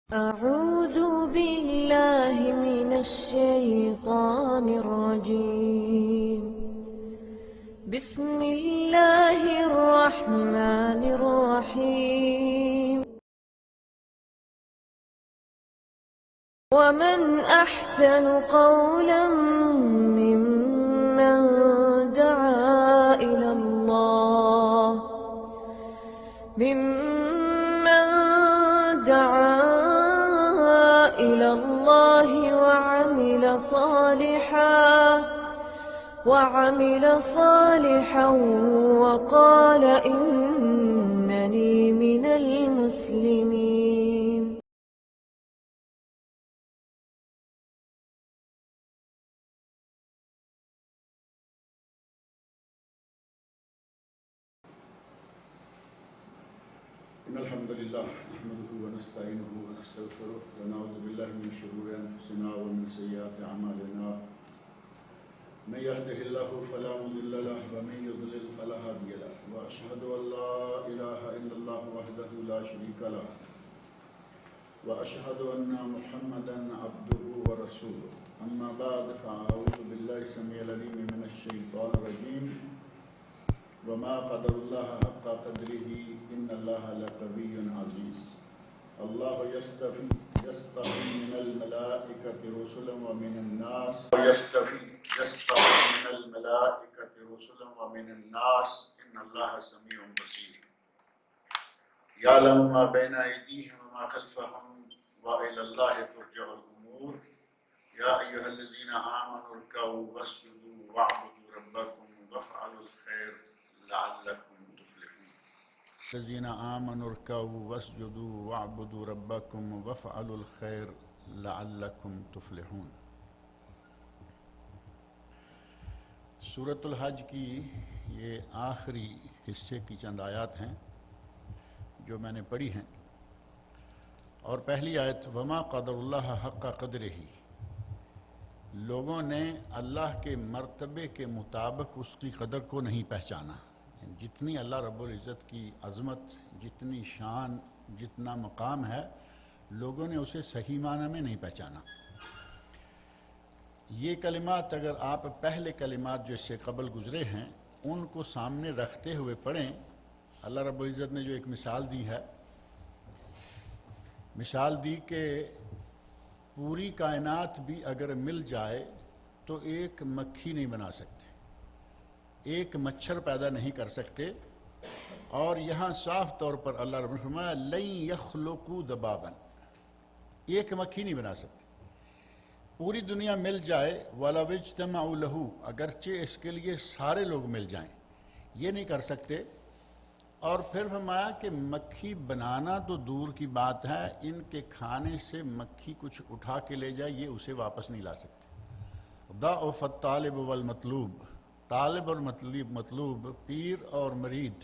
أعوذ بالله من الشيطان الرجيم. بسم الله الرحمن الرحيم. ومن أحسن قولا ممن دعا إلى الله وعمل صالحا وقال إنني من المسلمين. إن الحمد لله نحمده ونستعينه ونستغفره ونعوذ بالله من شرور أنفسنا ومن سيئات أعمالنا. من يهده الله فلا مضل له ومن يضلل فلا هادي له وأشهد أن لا إله إلا الله وحده لا شريك له وأشهد أن محمدا عبده ورسوله. أما بعد فأعوذ بالله السميع العليم من الشيطان الرجيم. وما قدر الله حق قدره إن الله لقوي عزيز. الله يستفي من الملائكة رسلا ومن الناس إن الله سميع بصير. يعلم ما بين أيديهم وما خلفهم وإلى الله ترجع الأمور. يا أيها الذين آمنوا اركعوا واسجدوا واعبدوا ربكم وافعلوا الخير لعلكم تفلحون. الذين آمنوا اركعوا واسجدوا واعبدوا ربكم وافعلوا الخير لعلكم تفلحون. سورۃ الحج کی یہ آخری حصے کی چند آیات ہیں جو میں نے پڑھی ہیں، اور پہلی آیت وما قدر اللہ حق قدرہ، لوگوں نے اللہ کے مرتبے کے مطابق اس کی قدر کو نہیں پہچانا. جتنی اللہ رب العزت کی عظمت، جتنی شان، جتنا مقام ہے، لوگوں نے اسے صحیح معنی میں نہیں پہچانا. یہ کلمات اگر آپ پہلے کلمات جو اس سے قبل گزرے ہیں ان کو سامنے رکھتے ہوئے پڑھیں، اللہ رب العزت نے جو ایک مثال دی کہ پوری کائنات بھی اگر مل جائے تو ایک مکھی نہیں بنا سکتے، ایک مچھر پیدا نہیں کر سکتے. اور یہاں صاف طور پر اللہ رب نے فرمایا لن یخلقوا ذبابا، ایک مکھی نہیں بنا سکتے. پوری دنیا مل جائے وَلَوْ اجْتَمَعُوا لَهُ، اگرچہ اس کے لیے سارے لوگ مل جائیں، یہ نہیں کر سکتے. اور پھر فرمایا کہ مکھی بنانا تو دور کی بات ہے، ان کے کھانے سے مکھی کچھ اٹھا کے لے جائے یہ اسے واپس نہیں لا سکتے. ضعف الطالب والمطلوب، طالب اور مطلوب، پیر اور مرید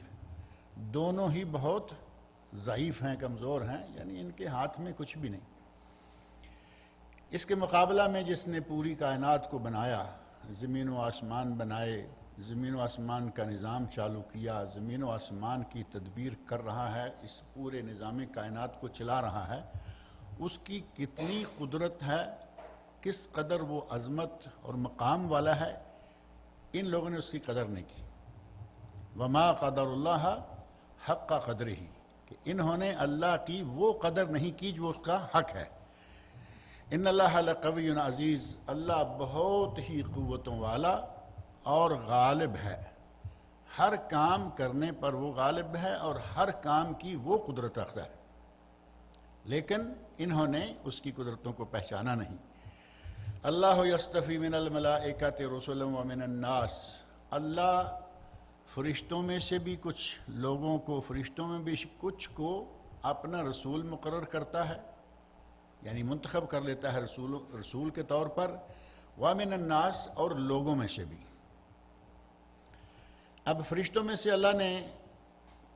دونوں ہی بہت ضعیف ہیں، کمزور ہیں، یعنی ان کے ہاتھ میں کچھ بھی نہیں. اس کے مقابلہ میں جس نے پوری کائنات کو بنایا، زمین و آسمان بنائے، زمین و آسمان کا نظام چالو کیا، زمین و آسمان کی تدبیر کر رہا ہے، اس پورے نظام کائنات کو چلا رہا ہے، اس کی کتنی قدرت ہے، کس قدر وہ عظمت اور مقام والا ہے، ان لوگوں نے اس کی قدر نہیں کی. وما قدر اللہ حق قدرہ، کہ انہوں نے اللہ کی وہ قدر نہیں کی جو اس کا حق ہے. ان اللہ لقوی عزیز، اللہ بہت ہی قوتوں والا اور غالب ہے، ہر کام کرنے پر وہ غالب ہے اور ہر کام کی وہ قدرت رکھتا ہے، لیکن انہوں نے اس کی قدرتوں کو پہچانا نہیں. اللہ یصطفی من الملائکۃ رسلا ومن الناس، اللہ فرشتوں میں سے بھی کچھ لوگوں کو، فرشتوں میں بھی کچھ کو اپنا رسول مقرر کرتا ہے، یعنی منتخب کر لیتا ہے رسول کے طور پر. وَمِنَ النَّاسِ، اور لوگوں میں سے بھی. اب فرشتوں میں سے اللہ نے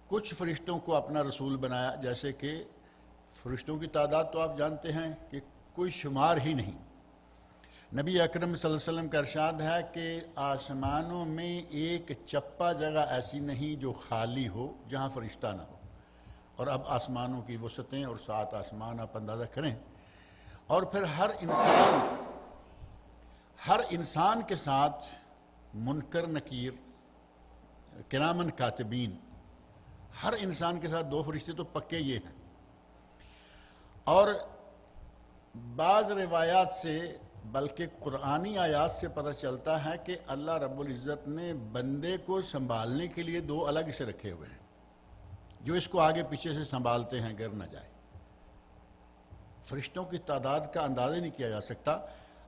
کچھ فرشتوں کو اپنا رسول بنایا، جیسے کہ فرشتوں کی تعداد تو آپ جانتے ہیں کہ کوئی شمار ہی نہیں. نبی اکرم صلی اللہ علیہ وسلم کا ارشاد ہے کہ آسمانوں میں ایک چپا جگہ ایسی نہیں جو خالی ہو جہاں فرشتہ نہ ہو، اور اب آسمانوں کی وسعتیں اور 7 آسمان آپ اندازہ کریں، اور پھر ہر انسان کے ساتھ منکر نکیر کرامن کاتبین، ہر انسان کے ساتھ 2 فرشتے تو پکے یہ ہیں۔ اور بعض روایات سے بلکہ قرآنی آیات سے پتہ چلتا ہے کہ اللہ رب العزت نے بندے کو سنبھالنے کے لیے 2 الگ سے رکھے ہوئے ہیں، جو اس کو آگے پیچھے سے سنبھالتے ہیں گر نہ جائے۔ فرشتوں کی تعداد کا اندازہ نہیں کیا جا سکتا،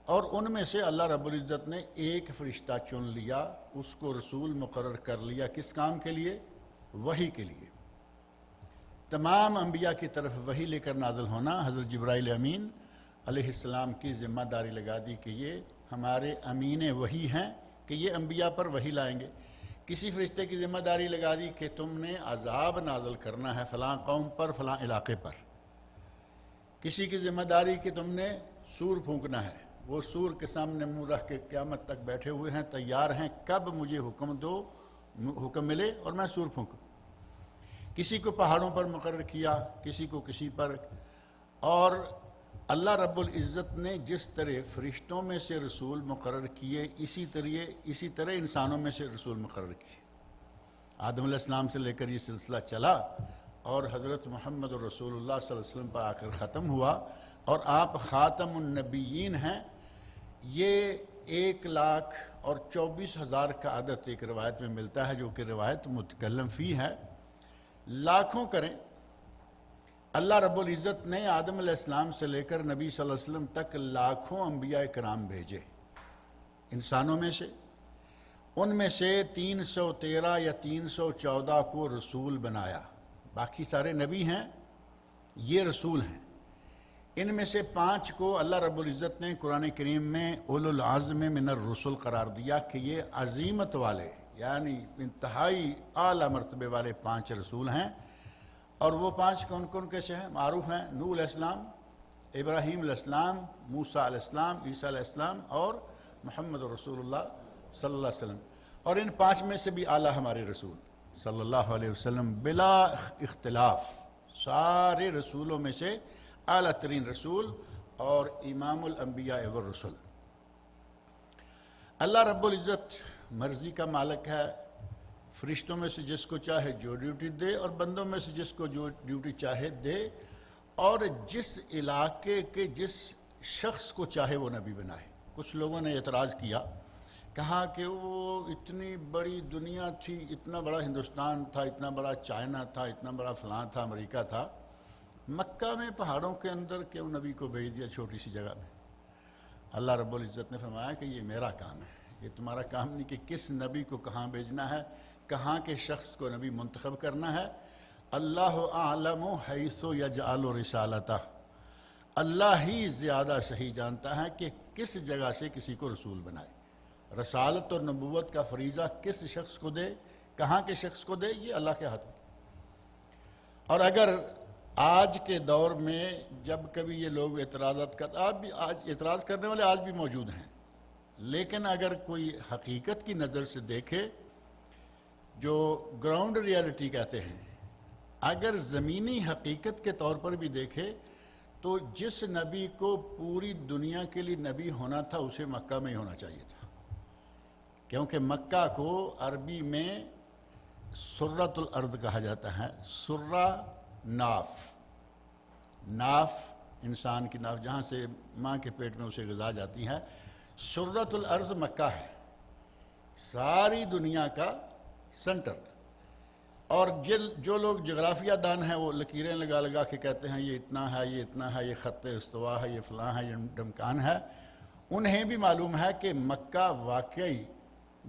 اور ان میں سے اللہ رب العزت نے ایک فرشتہ چن لیا، اس کو رسول مقرر کر لیا، کس کام کے لیے؟ وحی کے لیے۔ تمام انبیاء کی طرف وحی لے کر نازل ہونا، حضرت جبرائیل امین علیہ السلام کی ذمہ داری لگا دی کہ یہ ہمارے امین وحی ہیں کہ یہ انبیاء پر وحی لائیں گے۔ کسی فرشتے کی ذمہ داری لگا دی کہ تم نے عذاب نازل کرنا ہے فلاں قوم پر، فلاں علاقے پر۔ کسی کی ذمہ داری کہ تم نے سور پھونکنا ہے، وہ سور کے سامنے منہ رکھ کے قیامت تک بیٹھے ہوئے ہیں، تیار ہیں کب مجھے حکم ملے اور میں سور پھونکوں۔ کسی کو پہاڑوں پر مقرر کیا، کسی کو کسی پر۔ اور اللہ رب العزت نے جس طرح فرشتوں میں سے رسول مقرر کیے، اسی طرح انسانوں میں سے رسول مقرر کیے۔ آدم علیہ السلام سے لے کر یہ سلسلہ چلا، اور حضرت محمد رسول اللہ صلی اللہ علیہ وسلم پر آخر ختم ہوا، اور آپ خاتم النبیین ہیں۔ یہ 1,24,000 کا عدد ایک روایت میں ملتا ہے، جو کہ روایت متکلم فی ہے۔ لاکھوں کریں، اللہ رب العزت نے آدم علیہ السلام سے لے کر نبی صلی اللہ علیہ وسلم تک لاکھوں انبیاء کرام بھیجے انسانوں میں سے۔ ان میں سے 313 یا 314 کو رسول بنایا، باقی سارے نبی ہیں، یہ رسول ہیں۔ ان میں سے 5 کو اللہ رب العزت نے قرآن کریم میں اولو العزم من الرسل قرار دیا کہ یہ عظیمت والے، یعنی انتہائی اعلیٰ مرتبے والے 5 رسول ہیں۔ اور وہ 5 کون کون کیسے ہیں؟ معروف ہیں، نوح علیہ السلام، ابراہیم علیہ السلام، موسیٰ علیہ السلام، عیسیٰ علیہ السلام، اور محمد رسول اللہ صلی اللہ علیہ وسلم۔ اور ان 5 میں سے بھی اعلیٰ ہمارے رسول صلی اللہ علیہ وسلم بلا اختلاف، سارے رسولوں میں سے اعلیٰ ترین رسول اور امام الانبیاء والرسل۔ اللہ رب العزت مرضی کا مالک ہے، فرشتوں میں سے جس کو چاہے جو ڈیوٹی دے، اور بندوں میں سے جس کو جو ڈیوٹی چاہے دے، اور جس علاقے کے جس شخص کو چاہے وہ نبی بنائے۔ کچھ لوگوں نے اعتراض کیا، کہا کہ وہ اتنی بڑی دنیا تھی، اتنا بڑا ہندوستان تھا، اتنا بڑا چائنا تھا، اتنا بڑا فلاں تھا، امریکہ تھا، مکہ میں پہاڑوں کے اندر کیوں نبی کو بھیج دیا چھوٹی سی جگہ میں؟ اللہ رب العزت نے فرمایا کہ یہ میرا کام ہے، یہ تمہارا کام نہیں کہ کس نبی کو کہاں بھیجنا ہے، کہاں کے شخص کو نبی منتخب کرنا ہے۔ اللہ اعلم حیث یجعل رسالتہ، اللہ ہی زیادہ صحیح جانتا ہے کہ کس جگہ سے کسی کو رسول بنائے۔ رسالت اور نبوت کا فریضہ کس شخص کو دے، کہاں کے شخص کو دے، یہ اللہ کے ہاتھ میں۔ اور اگر آج کے دور میں جب کبھی یہ لوگ اعتراضات اعتراض کرنے والے آج بھی موجود ہیں، لیکن اگر کوئی حقیقت کی نظر سے دیکھے، جو گراؤنڈ ریالٹی کہتے ہیں، اگر زمینی حقیقت کے طور پر بھی دیکھے تو جس نبی کو پوری دنیا کے لیے نبی ہونا تھا اسے مکہ میں ہی ہونا چاہیے تھا، کیونکہ مکہ کو عربی میں سرۃ الارض کہا جاتا ہے۔ سرہ ناف انسان کی ناف، جہاں سے ماں کے پیٹ میں اسے غذا جاتی ہے۔ سرۃ الارض مکہ ہے، ساری دنیا کا سنٹر۔ اور جو لوگ جغرافیہ دان ہیں وہ لکیریں لگا لگا کے کہتے ہیں یہ اتنا ہے، یہ اتنا ہے، یہ خط استوا ہے، یہ فلاں ہے، یہ ڈمکان ہے، انہیں بھی معلوم ہے کہ مکہ واقعی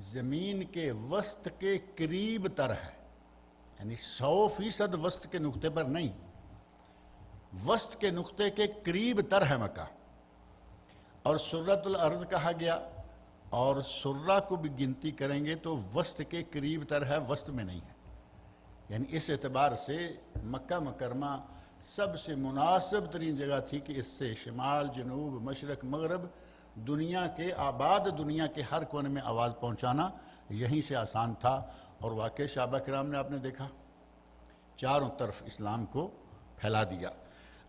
زمین کے وسط کے قریب تر ہے، یعنی 100% وسط کے نقطے پر نہیں، وسط کے نقطے کے قریب تر ہے مکہ۔ اور سرۃ الارض کہا گیا، اور سرہ کو بھی گنتی کریں گے تو وسط کے قریب تر ہے، وسط میں نہیں ہے۔ یعنی اس اعتبار سے مکہ مکرمہ سب سے مناسب ترین جگہ تھی کہ اس سے شمال، جنوب، مشرق، مغرب، دنیا کے آباد دنیا کے ہر کونے میں آواز پہنچانا یہیں سے آسان تھا۔ اور واقعی صحابہ کرام نے آپ نے دیکھا چاروں طرف اسلام کو پھیلا دیا۔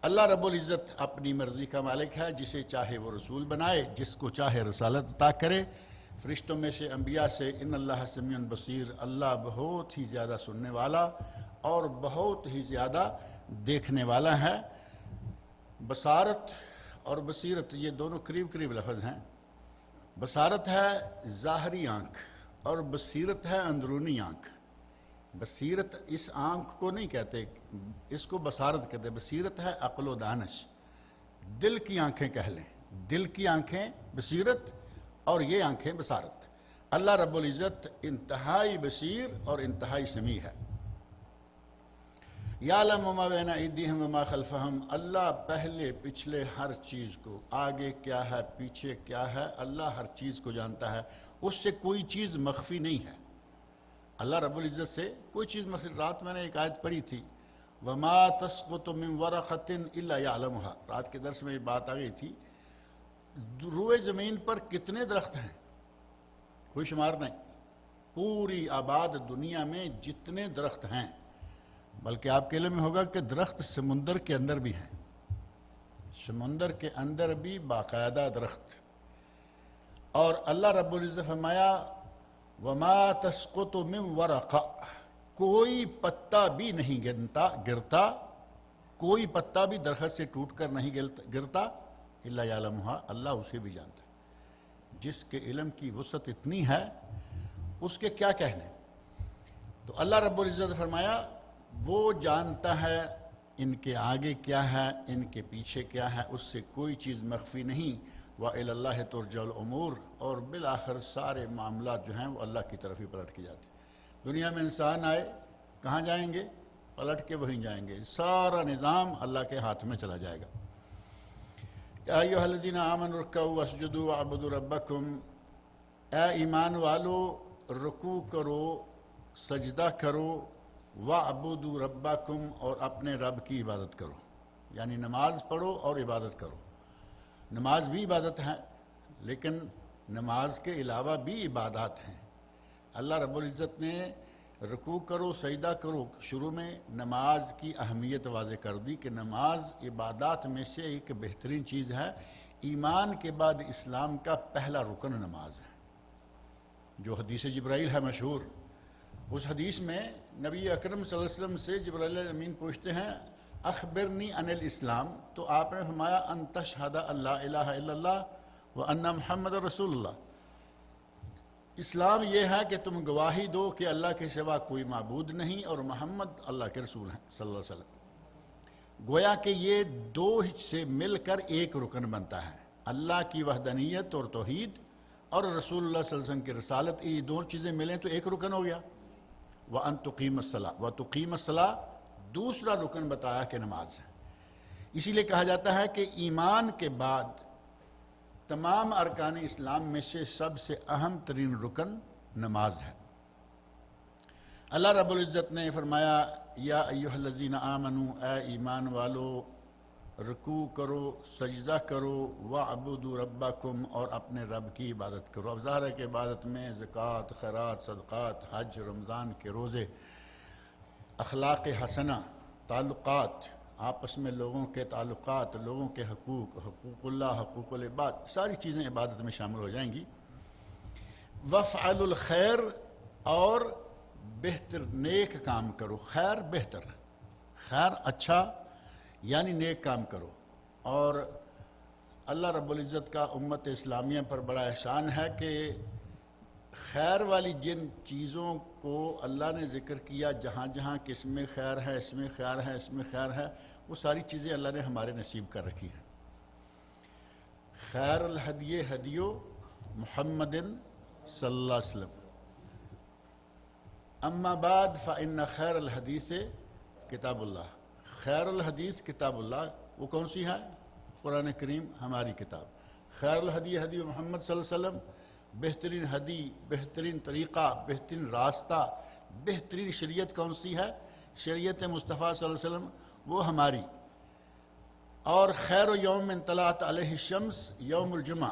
اللہ رب العزت اپنی مرضی کا مالک ہے، جسے چاہے وہ رسول بنائے، جس کو چاہے رسالت عطا کرے، فرشتوں میں سے انبیاء سے۔ ان اللہ سمیع بصیر، اللہ بہت ہی زیادہ سننے والا اور بہت ہی زیادہ دیکھنے والا ہے۔ بصارت اور بصیرت یہ دونوں قریب قریب لفظ ہیں۔ بصارت ہے ظاہری آنکھ اور بصیرت ہے اندرونی آنکھ۔ بصیرت اس آنکھ کو نہیں کہتے، اس کو بصارت کہتے ہیں۔ بصیرت ہے عقل و دانش، دل کی آنکھیں کہہ لیں، دل کی آنکھیں بصیرت اور یہ آنکھیں بصارت۔ اللہ رب العزت انتہائی بصیر اور انتہائی سمیع ہے۔ یعلم ما بین ایدیہم وما خلفہم، اللہ پہلے پچھلے ہر چیز کو، آگے کیا ہے پیچھے کیا ہے، اللہ ہر چیز کو جانتا ہے، اس سے کوئی چیز مخفی نہیں ہے۔ اللہ رب العزت سے کوئی چیز مخفی۔ رات میں نے ایک آیت پڑھی تھی، وما تسقط من ورقۃ الا یعلمها، رات کے درس میں یہ بات آ گئی تھی۔ روئے زمین پر کتنے درخت ہیں کوئی شمار نہیں، پوری آباد دنیا میں جتنے درخت ہیں، بلکہ آپ کے علم میں ہوگا کہ درخت سمندر کے اندر بھی ہیں، سمندر کے اندر بھی باقاعدہ درخت۔ اور اللہ رب العزت فرمایا وما تسقط من ورقہ، کوئی پتا بھی نہیں گرتا، کوئی پتا بھی درخت سے ٹوٹ کر نہیں گرتا، الا یعلمها، اللہ اسے بھی جانتا ہے۔ جس کے علم کی وسعت اتنی ہے اس کے کیا کہنے۔ تو اللہ رب العزت نے فرمایا وہ جانتا ہے ان کے آگے کیا ہے، ان کے پیچھے کیا ہے، اس سے کوئی چیز مخفی نہیں۔ وَإِلَى اللَّهِ تُرْجَعُ الْأُمُورُ، اور بالآخر سارے معاملات جو ہیں وہ اللہ کی طرف ہی پلٹ کے جاتے ہیں۔ دنیا میں انسان آئے کہاں جائیں گے؟ پلٹ کے وہیں جائیں گے، سارا نظام اللہ کے ہاتھ میں چلا جائے گا۔ یا ایھا الذین آمنوا ارکعوا واسجدوا واعبدوا ربکم، اے ایمان والو رکوع کرو، سجدہ کرو، واعبدوا ربکم، اور اپنے رب کی عبادت کرو، یعنی نماز پڑھو اور عبادت کرو۔ نماز بھی عبادت ہے، لیکن نماز کے علاوہ بھی عبادات ہیں۔ اللہ رب العزت نے رکوع کرو سجدہ کرو شروع میں نماز کی اہمیت واضح کر دی کہ نماز عبادات میں سے ایک بہترین چیز ہے۔ ایمان کے بعد اسلام کا پہلا رکن نماز ہے، جو حدیث جبرائیل ہے مشہور۔ اس حدیث میں نبی اکرم صلی اللہ علیہ وسلم سے جبرائیل امین پوچھتے ہیں اخبرنی عن الاسلام، تو آپ نے فرمایا ان تشہد ان لا الہ الا اللہ وان محمد رسول اللہ۔ اسلام یہ ہے کہ تم گواہی دو کہ اللہ کے سوا کوئی معبود نہیں اور محمد اللہ کے رسول ہیں صلی اللہ علیہ وسلم۔ گویا کہ یہ دو سے مل کر ایک رکن بنتا ہے، اللہ کی وحدانیت اور توحید اور رسول اللہ صلی اللہ علیہ وسلم کی رسالت، یہ دو چیزیں ملیں تو ایک رکن ہو گیا۔ وَأَن تُقِيمَ الصَّلَاةَ، وَتُقِيمَ الصَّلَاةَ دوسرا رکن بتایا کہ نماز ہے۔ اسی لیے کہا جاتا ہے کہ ایمان کے بعد تمام ارکان اسلام میں سے سب سے اہم ترین رکن نماز ہے۔ اللہ رب العزت نے فرمایا یا ایھا الذین آمنوا، اے ایمان والو رکوع کرو سجدہ کرو، واعبدوا ربکم، اور اپنے رب کی عبادت کرو۔ اب ظاہر ہے کہ عبادت میں زکوٰۃ، خیرات، صدقات، حج، رمضان کے روزے، اخلاق حسنہ، تعلقات، آپس میں لوگوں کے تعلقات، لوگوں کے حقوق، حقوق اللہ، حقوق العباد، ساری چیزیں عبادت میں شامل ہو جائیں گی۔ وَافْعَلُوا الْخَيْرَ، اور بہتر نیک کام کرو، خیر بہتر، خیر اچھا یعنی نیک کام کرو۔ اور اللہ رب العزت کا امت اسلامیہ پر بڑا احسان ہے کہ خیر والی جن چیزوں کو اللہ نے ذکر کیا، جہاں جہاں کہ اس میں خیر ہے، اس میں خیر ہے، اس میں خیر ہے، وہ ساری چیزیں اللہ نے ہمارے نصیب کر رکھی ہیں۔ خیر الہدی ہدی محمد صلی اللہ علیہ وسلم، اما بعد فإن خیر الحدیث کتاب اللہ، خیر الحدیث کتاب اللہ، وہ کون سی ہے؟ قرآن کریم، ہماری کتاب۔ خیر الہدی ہدی محمد صلی اللہ علیہ وسلم، بہترین ہدی، بہترین طریقہ، بہترین راستہ، بہترین شریعت کون سی ہے؟ شریعت مصطفیٰ صلی اللہ علیہ وسلم، وہ ہماری۔ اور خیر یوم من طلعت علیہ الشمس یوم الجمعہ،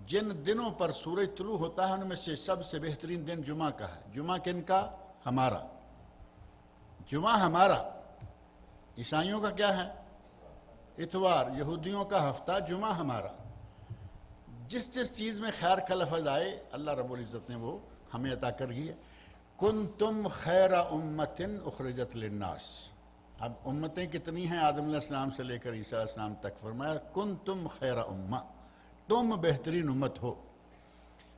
جن دنوں پر سورج طلوع ہوتا ہے ان میں سے سب سے بہترین دن جمعہ کا ہے۔ جمعہ کن کا؟ ہمارا۔ جمعہ ہمارا، عیسائیوں کا کیا ہے؟ اتوار، یہودیوں کا ہفتہ، جمعہ ہمارا۔ جس جس چیز میں خیر کا لفظ آئے اللہ رب العزت نے وہ ہمیں عطا کر دی ہے۔ کنتم خیر امت اخرجت للناس۔ اب امتیں کتنی ہیں؟ آدم علیہ السلام سے لے کر عیسیٰ علیہ السلام تک فرمایا کنتم خیر امہ، تم بہترین امت ہو۔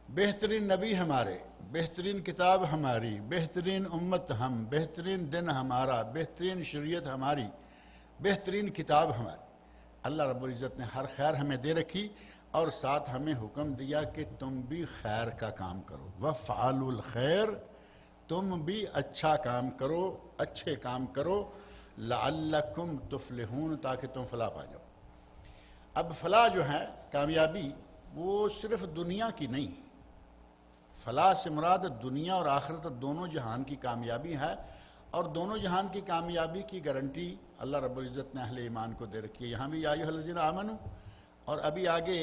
بہترین نبی ہمارے، بہترین کتاب ہماری، بہترین امت ہم، بہترین دن ہمارا، بہترین شریعت ہماری، بہترین کتاب ہماری۔ اللہ رب العزت نے ہر خیر ہمیں دے رکھی اور ساتھ ہمیں حکم دیا کہ تم بھی خیر کا کام کرو، وَافْعَلُوا الْخَيْرَ، تم بھی اچھا کام کرو، اچھے کام کرو، لَعَلَّكُمْ تُفْلِحُونَ، تاکہ تم فلاح پا جاؤ۔ اب فلاح جو ہے، کامیابی، وہ صرف دنیا کی نہیں، فلاح سے مراد دنیا اور آخرت دونوں جہان کی کامیابی ہے، اور دونوں جہان کی کامیابی کی گارنٹی اللہ رب العزت نے اہل ایمان کو دے رکھی ہے۔ یہاں بھی یا ایھا الذین آمنوا، اور ابھی آگے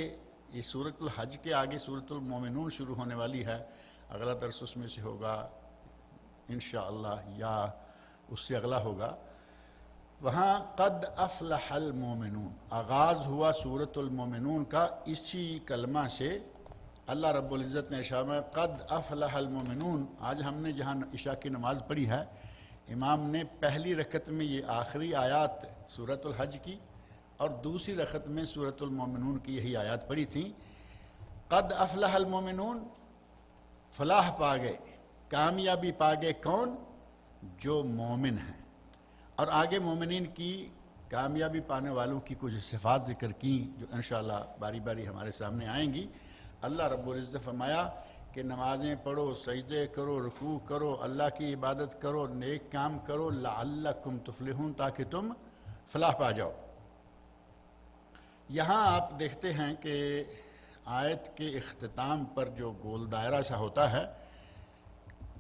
یہ سورۃ الحج کے آگے سورۃ المومنون شروع ہونے والی ہے، اگلا درس اس میں سے ہوگا انشاءاللہ یا اس سے اگلا ہوگا۔ وہاں قد افلح المومنون آغاز ہوا سورۃ المومنون کا اسی کلمہ سے۔ اللہ رب العزت نے ارشاد میں قد افلح المومنون۔ آج ہم نے جہاں عشاء کی نماز پڑھی ہے، امام نے پہلی رکعت میں یہ آخری آیات سورۃ الحج کی اور دوسری رکعت میں سورۃ المومنون کی یہی آیات پڑھی تھیں۔ قد افلح المومنون، فلاح پا گئے، کامیابی پا گئے کون؟ جو مومن ہیں۔ اور آگے مومنین کی کامیابی پانے والوں کی کچھ صفات ذکر کی جو انشاءاللہ باری باری ہمارے سامنے آئیں گی۔ اللہ رب العزت فرمایا کہ نمازیں پڑھو، سجدے کرو، رکوع کرو، اللہ کی عبادت کرو، نیک کام کرو، لعلکم تفلحون، تاکہ تم فلاح پا جاؤ۔ یہاں آپ دیکھتے ہیں کہ آیت کے اختتام پر جو گول دائرہ سا ہوتا ہے،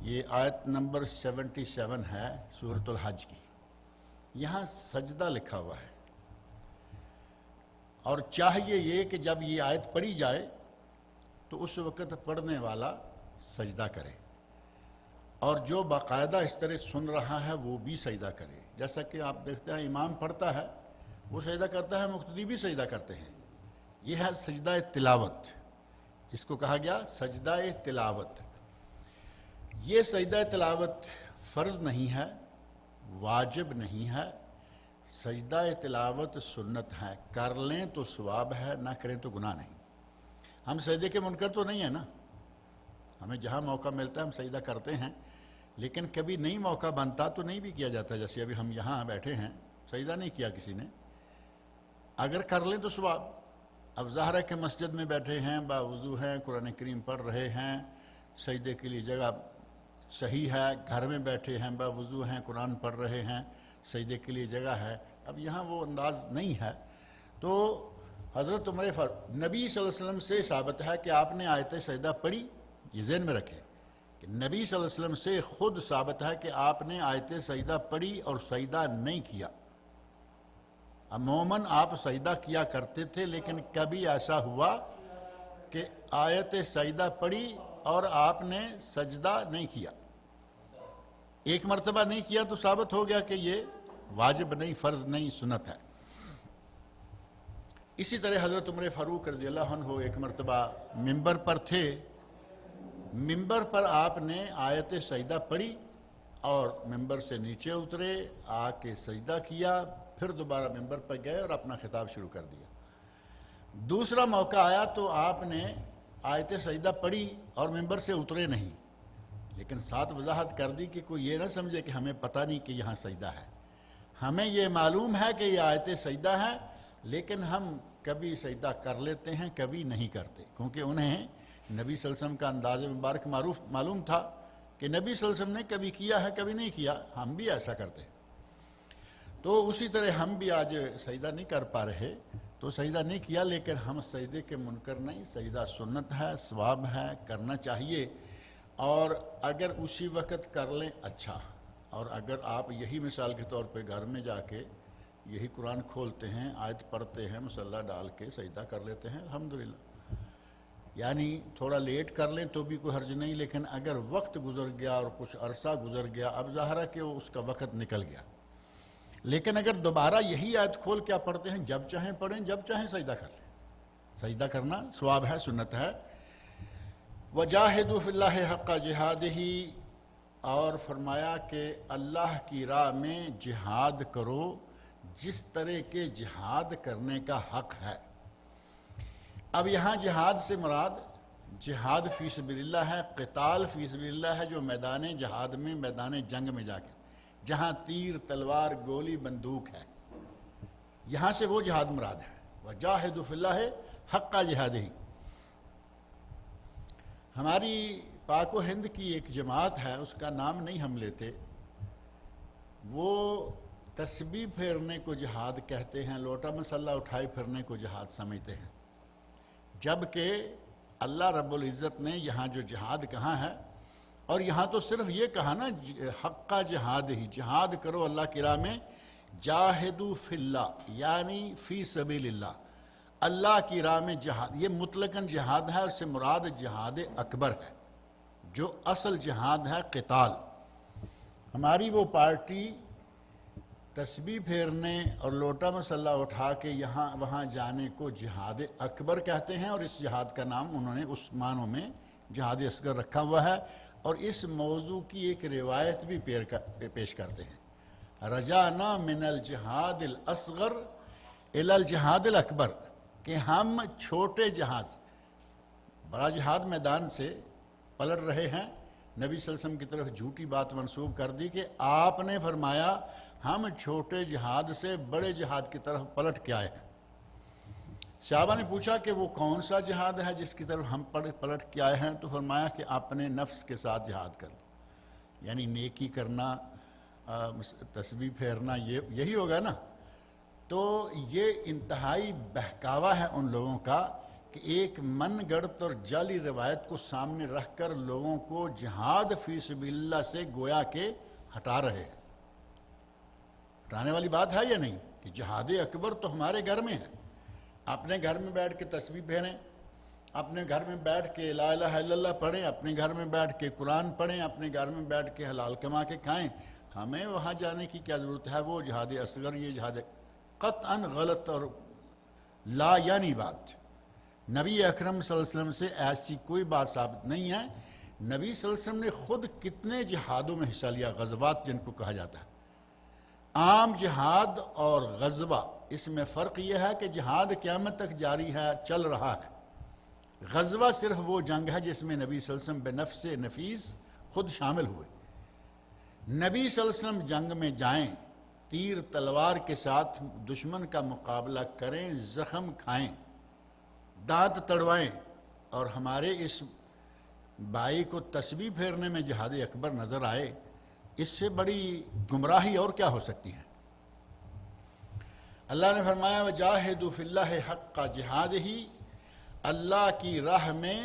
یہ آیت نمبر 77 ہے سورۃ الحج کی۔ یہاں سجدہ لکھا ہوا ہے، اور چاہیے یہ کہ جب یہ آیت پڑھی جائے تو اس وقت پڑھنے والا سجدہ کرے، اور جو باقاعدہ اس طرح سن رہا ہے وہ بھی سجدہ کرے۔ جیسا کہ آپ دیکھتے ہیں امام پڑھتا ہے، وہ سجدہ کرتا ہے، مقتدی بھی سجدہ کرتے ہیں۔ یہ ہے سجدہ تلاوت، اس کو کہا گیا سجدہ تلاوت۔ یہ سجدہ تلاوت فرض نہیں ہے، واجب نہیں ہے، سجدہ تلاوت سنت ہے، کر لیں تو ثواب ہے، نہ کریں تو گناہ نہیں۔ ہم سجدے کے منکر تو نہیں ہیں نا، ہمیں جہاں موقع ملتا ہے ہم سجدہ کرتے ہیں، لیکن کبھی نہیں موقع بنتا تو نہیں بھی کیا جاتا۔ جیسے ابھی ہم یہاں بیٹھے ہیں، سجدہ نہیں کیا کسی نے، اگر کر لیں تو ثواب۔ اب ظاہر ہے کہ مسجد میں بیٹھے ہیں، باوضو ہیں، قرآن کریم پڑھ رہے ہیں، سجدے کے لیے جگہ صحیح ہے، گھر میں بیٹھے ہیں، باوضو ہیں، قرآن پڑھ رہے ہیں، سجدے کے لیے جگہ ہے۔ اب یہاں وہ انداز نہیں ہے، تو حضرت عمر فاروق نبی صلی اللہ علیہ وسلم سے ثابت ہے کہ آپ نے آیت سجدہ پڑھی۔ یہ ذہن میں رکھیں کہ نبی صلی اللہ علیہ وسلم سے خود ثابت ہے کہ آپ نے آیت سجدہ پڑھی اور سجدہ نہیں کیا۔ عموماً آپ سجدہ کیا کرتے تھے، لیکن کبھی ایسا ہوا کہ آیت سجدہ پڑھی اور آپ نے سجدہ نہیں کیا۔ ایک مرتبہ نہیں کیا تو ثابت ہو گیا کہ یہ واجب نہیں، فرض نہیں، سنت ہے۔ اسی طرح حضرت عمر فاروق رضی اللہ عنہ ایک مرتبہ ممبر پر تھے، ممبر پر آپ نے آیت سجدہ پڑھی اور ممبر سے نیچے اترے، آ کے سجدہ کیا، پھر دوبارہ ممبر پر گئے اور اپنا خطاب شروع کر دیا۔ دوسرا موقع آیا تو آپ نے آیت سجدہ پڑھی اور ممبر سے اترے نہیں، لیکن ساتھ وضاحت کر دی کہ کوئی یہ نہ سمجھے کہ ہمیں پتہ نہیں کہ یہاں سجدہ ہے۔ ہمیں یہ معلوم ہے کہ یہ آیت سجدہ ہے، لیکن ہم کبھی سجدہ کر لیتے ہیں، کبھی نہیں کرتے، کیونکہ انہیں نبی صلی اللہ علیہ وسلم کا انداز مبارک معلوم تھا کہ نبی صلی اللہ علیہ وسلم نے کبھی کیا ہے، کبھی نہیں کیا، ہم بھی ایسا کرتے ہیں۔ تو اسی طرح ہم بھی آج سجدہ نہیں کر پا رہے، تو سجدہ نہیں کیا، لیکن ہم سجدے کے منکر نہیں، سجدہ سنت ہے، ثواب ہے، کرنا چاہیے، اور اگر اسی وقت کر لیں اچھا، اور اگر آپ یہی مثال کے طور پہ گھر میں جا کے یہی قرآن کھولتے ہیں، آیت پڑھتے ہیں، مصلی ڈال کے سجدہ کر لیتے ہیں، الحمدللہ۔ یعنی تھوڑا لیٹ کر لیں تو بھی کوئی حرج نہیں، لیکن اگر وقت گزر گیا اور کچھ عرصہ گزر گیا، اب ظاہر ہے کہ وہ اس کا وقت نکل گیا، لیکن اگر دوبارہ یہی آیت کھول کے آپ پڑھتے ہیں، جب چاہیں پڑھیں، جب چاہیں سجدہ کر لیں، سجدہ کرنا ثواب ہے، سنت ہے۔ وَجَاهِدُوا فِي اللَّهِ حَقَّ جِهَادِهِ، اور فرمایا کہ اللہ کی راہ میں جہاد کرو جس طرح کے جہاد کرنے کا حق ہے۔ اب یہاں جہاد سے مراد جہاد فی سبیل اللہ ہے، قتال فی سبیل اللہ ہے، جو میدان جہاد میں، میدان جنگ میں جا کے، جہاں تیر، تلوار، گولی، بندوق ہے، یہاں سے وہ جہاد مراد ہے۔ وَجَاهِدُوا فِي اللَّهِ حَقَّ جِهَادِهِ۔ ہماری پاک و ہند کی ایک جماعت ہے، اس کا نام نہیں ہم لیتے، وہ تسبیح پھیرنے کو جہاد کہتے ہیں، لوٹا مسلح اٹھائے پھرنے کو جہاد سمجھتے ہیں، جبکہ اللہ رب العزت نے یہاں جو جہاد کہا ہے، اور یہاں تو صرف یہ کہا نا حق جہاد ہی، جہاد کرو اللہ کی راہ میں، جاہدوا فی اللہ یعنی فی سبیل اللہ، اللہ کی راہ میں جہاد، یہ مطلقاً جہاد ہے، اور اس سے مراد جہاد اکبر ہے، جو اصل جہاد ہے قتال۔ ہماری وہ پارٹی تسبیح پھیرنے اور لوٹا مسلح اٹھا کے یہاں وہاں جانے کو جہاد اکبر کہتے ہیں، اور اس جہاد کا نام انہوں نے اس معنوں میں جہاد اصغر رکھا ہوا ہے، اور اس موضوع کی ایک روایت بھی پیش کرتے ہیں، رجعنا من الجہاد الاصغر الی الجہاد الاکبر، کہ ہم چھوٹے جہاز، بڑا جہاد میدان سے پلٹ رہے ہیں، نبی صلی اللہ علیہ وسلم کی طرف جھوٹی بات منسوب کر دی کہ آپ نے فرمایا ہم چھوٹے جہاد سے بڑے جہاد کی طرف پلٹ کے آئے ہیں۔ صحابہ نے پوچھا کہ وہ کون سا جہاد ہے جس کی طرف ہم پلٹ کے آئے ہیں؟ تو فرمایا کہ اپنے نفس کے ساتھ جہاد کر، یعنی نیکی کرنا، تسبیح پھیرنا، یہی ہوگا نا۔ تو یہ انتہائی بہکاوا ہے ان لوگوں کا کہ ایک من گڑت اور جعلی روایت کو سامنے رکھ کر لوگوں کو جہاد فی سبیل اللہ سے گویا کہ ہٹا رہے ہیں۔ ہٹانے والی بات ہے یا نہیں کہ جہاد اکبر تو ہمارے گھر میں ہے، اپنے گھر میں بیٹھ کے تسبیح پھیریں، اپنے گھر میں بیٹھ کے لا الہ الا اللہ پڑھیں، اپنے گھر میں بیٹھ کے قرآن پڑھیں، اپنے گھر میں بیٹھ کے حلال کما کے کھائیں، ہمیں وہاں جانے کی کیا ضرورت ہے؟ وہ جہاد اصغر، یہ جہاد قطعاً غلط اور لا یعنی بات۔ نبی اکرم صلی اللہ علیہ وسلم سے ایسی کوئی بات ثابت نہیں ہے۔ نبی صلی اللہ علیہ وسلم نے خود کتنے جہادوں میں حصہ لیا، غزوات جن کو کہا جاتا ہے۔ عام جہاد اور غزوہ، اس میں فرق یہ ہے کہ جہاد قیامت تک جاری ہے، چل رہا ہے۔ غزوہ صرف وہ جنگ ہے جس میں نبی صلی اللہ علیہ وسلم بنفس نفیس خود شامل ہوئے۔ نبی صلی اللہ علیہ وسلم جنگ میں جائیں، تیر تلوار کے ساتھ دشمن کا مقابلہ کریں، زخم کھائیں، دانت تڑوائیں، اور ہمارے اس بھائی کو تسبیح پھیرنے میں جہاد اکبر نظر آئے، اس سے بڑی گمراہی اور کیا ہو سکتی ہے؟ اللہ نے فرمایا وَجَاهِدُوا فِي اللَّهِ حَقَّ جِهَادِهِ، اللہ کی راہ میں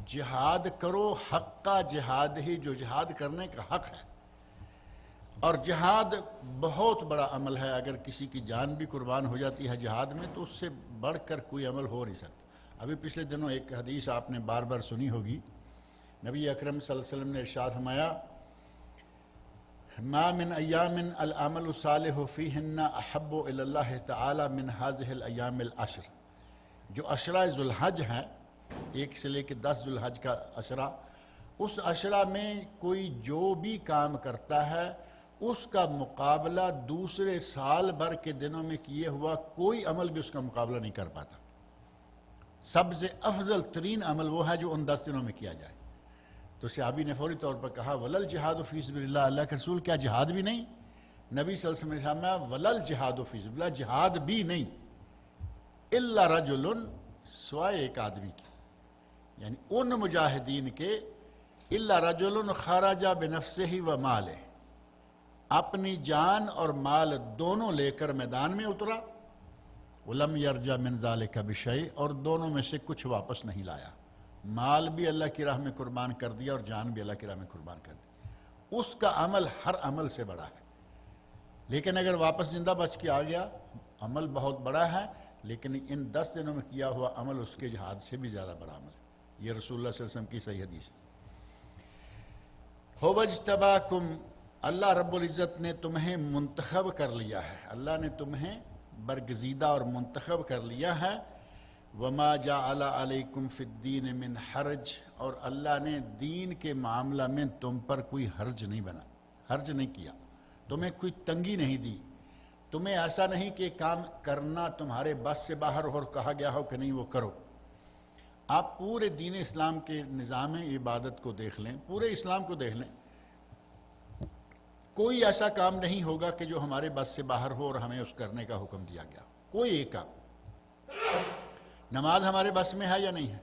جہاد کرو، حق جہاد ہی، جو جہاد کرنے کا حق ہے۔ اور جہاد بہت بڑا عمل ہے، اگر کسی کی جان بھی قربان ہو جاتی ہے جہاد میں تو اس سے بڑھ کر کوئی عمل ہو نہیں سکتا۔ ابھی پچھلے دنوں ایک حدیث آپ نے بار بار سنی ہوگی، نبی اکرم صلی اللہ علیہ وسلم نے ارشاد فرمایا ما من ایام العمل الصالح فیہن احب الی اللہ تعالی من هذه الایام العشر، جو عشرہ ذو الحج ہے، 1 سے لے کے 10 ذو الحج کا عشرہ، اس عشرہ میں کوئی جو بھی کام کرتا ہے اس کا مقابلہ دوسرے سال بھر کے دنوں میں کیے ہوا کوئی عمل بھی اس کا مقابلہ نہیں کر پاتا۔ سب سے افضل ترین عمل وہ ہے جو ان 10 دنوں میں کیا جائے۔ تو صحابی نے فوری طور پر کہا ولل جہاد فی سبیل اللہ، اللہ کے رسول کیا جہاد بھی نہیں؟ نبی صلی اللہ علیہ وسلم نے فرمایا ولل جہاد فی سبیل اللہ، جہاد بھی نہیں، الا رجل، سوائے ایک آدمی کی، یعنی ان مجاہدین کے، الا رجل خرج بنفسہ و مالہ، اپنی جان اور مال دونوں لے کر میدان میں اترا، ولم یرجع من ذلک بشیء، اور دونوں میں سے کچھ واپس نہیں لایا، مال بھی اللہ کی راہ میں قربان کر دیا اور جان بھی اللہ کی راہ میں قربان کر دی، اس کا عمل ہر عمل سے بڑا ہے۔ لیکن اگر واپس زندہ بچ کے آ گیا، عمل بہت بڑا ہے، لیکن ان 10 دنوں میں کیا ہوا عمل اس کے جہاد سے بھی زیادہ بڑا عمل ہے۔ یہ رسول اللہ صلی اللہ علیہ وسلم کی صحیح حدیث ہے۔ هو اجتباکم، اللہ رب العزت نے تمہیں منتخب کر لیا ہے، اللہ نے تمہیں برگزیدہ اور منتخب کر لیا ہے۔ وما جعل علیکم فی الدین من حرج، اور اللہ نے دین کے معاملہ میں تم پر کوئی حرج نہیں کیا، تمہیں کوئی تنگی نہیں دی، تمہیں ایسا نہیں کہ کام کرنا تمہارے بس سے باہر ہو اور کہا گیا ہو کہ نہیں وہ کرو۔ آپ پورے دین اسلام کے نظام عبادت کو دیکھ لیں، پورے اسلام کو دیکھ لیں، کوئی ایسا کام نہیں ہوگا کہ جو ہمارے بس سے باہر ہو اور ہمیں اس کرنے کا حکم دیا گیا، کوئی ایک کام۔ نماز ہمارے بس میں ہے یا نہیں ہے؟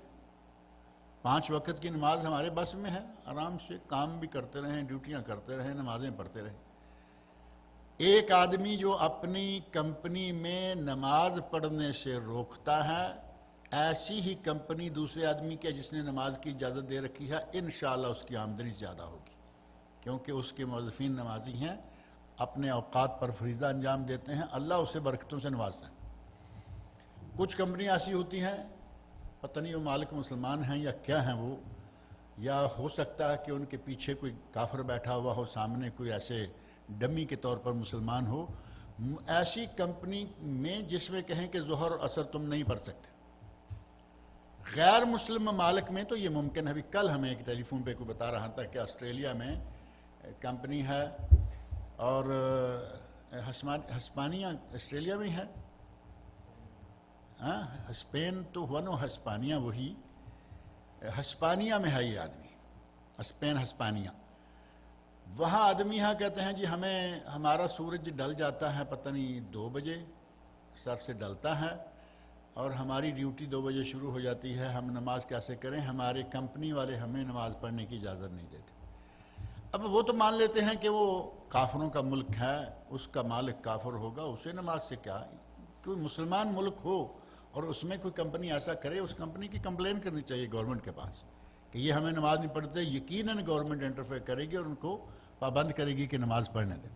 5 وقت کی نماز ہمارے بس میں ہے، آرام سے کام بھی کرتے رہیں، ڈیوٹیاں کرتے رہیں، نمازیں پڑھتے رہیں۔ ایک آدمی جو اپنی کمپنی میں نماز پڑھنے سے روکتا ہے، ایسی ہی کمپنی دوسرے آدمی کے جس نے نماز کی اجازت دے رکھی ہے، انشاءاللہ اس کی آمدنی زیادہ ہوگی، کیونکہ اس کے موظفین نمازی ہیں، اپنے اوقات پر فریضہ انجام دیتے ہیں، اللہ اسے برکتوں سے نوازتا ہے۔ کچھ کمپنیاں ایسی ہوتی ہیں، پتہ نہیں وہ مالک مسلمان ہیں یا کیا ہیں وہ، یا ہو سکتا ہے کہ ان کے پیچھے کوئی کافر بیٹھا ہوا ہو، سامنے کوئی ایسے ڈمی کے طور پر مسلمان ہو، ایسی کمپنی میں جس میں کہیں کہ ظہر اور عصر تم نہیں پڑھ سکتے۔ غیر مسلم ممالک میں تو یہ ممکن ہے۔ ابھی کل ہمیں ایک ٹیلی فون پہ کوئی بتا رہا تھا کہ آسٹریلیا میں کمپنی ہے، اور ہسپانیہ آسٹریلیا میں ہے، ہاں اسپین تو ہوا نا، ہسپانیہ وہی ہسپانیہ میں ہے یہ آدمی، اسپین ہسپانیہ، وہاں آدمی ہاں کہتے ہیں جی ہمارا سورج ڈل جاتا ہے پتہ نہیں 2 بجے سر سے ڈلتا ہے، اور ہماری ڈیوٹی 2 بجے شروع ہو جاتی ہے، ہم نماز کیسے کریں؟ ہمارے کمپنی والے ہمیں نماز پڑھنے کی اجازت نہیں دیتے۔ اب وہ تو مان لیتے ہیں کہ وہ کافروں کا ملک ہے، اس کا مالک کافر ہوگا، اسے نماز سے کیا؟ کوئی مسلمان ملک ہو اور اس میں کوئی کمپنی ایسا کرے، اس کمپنی کی کمپلین کرنی چاہیے گورنمنٹ کے پاس کہ یہ ہمیں نماز نہیں پڑھتے، یقیناً گورنمنٹ انٹرفیئر کرے گی اور ان کو پابند کرے گی کہ نماز پڑھنے دیں۔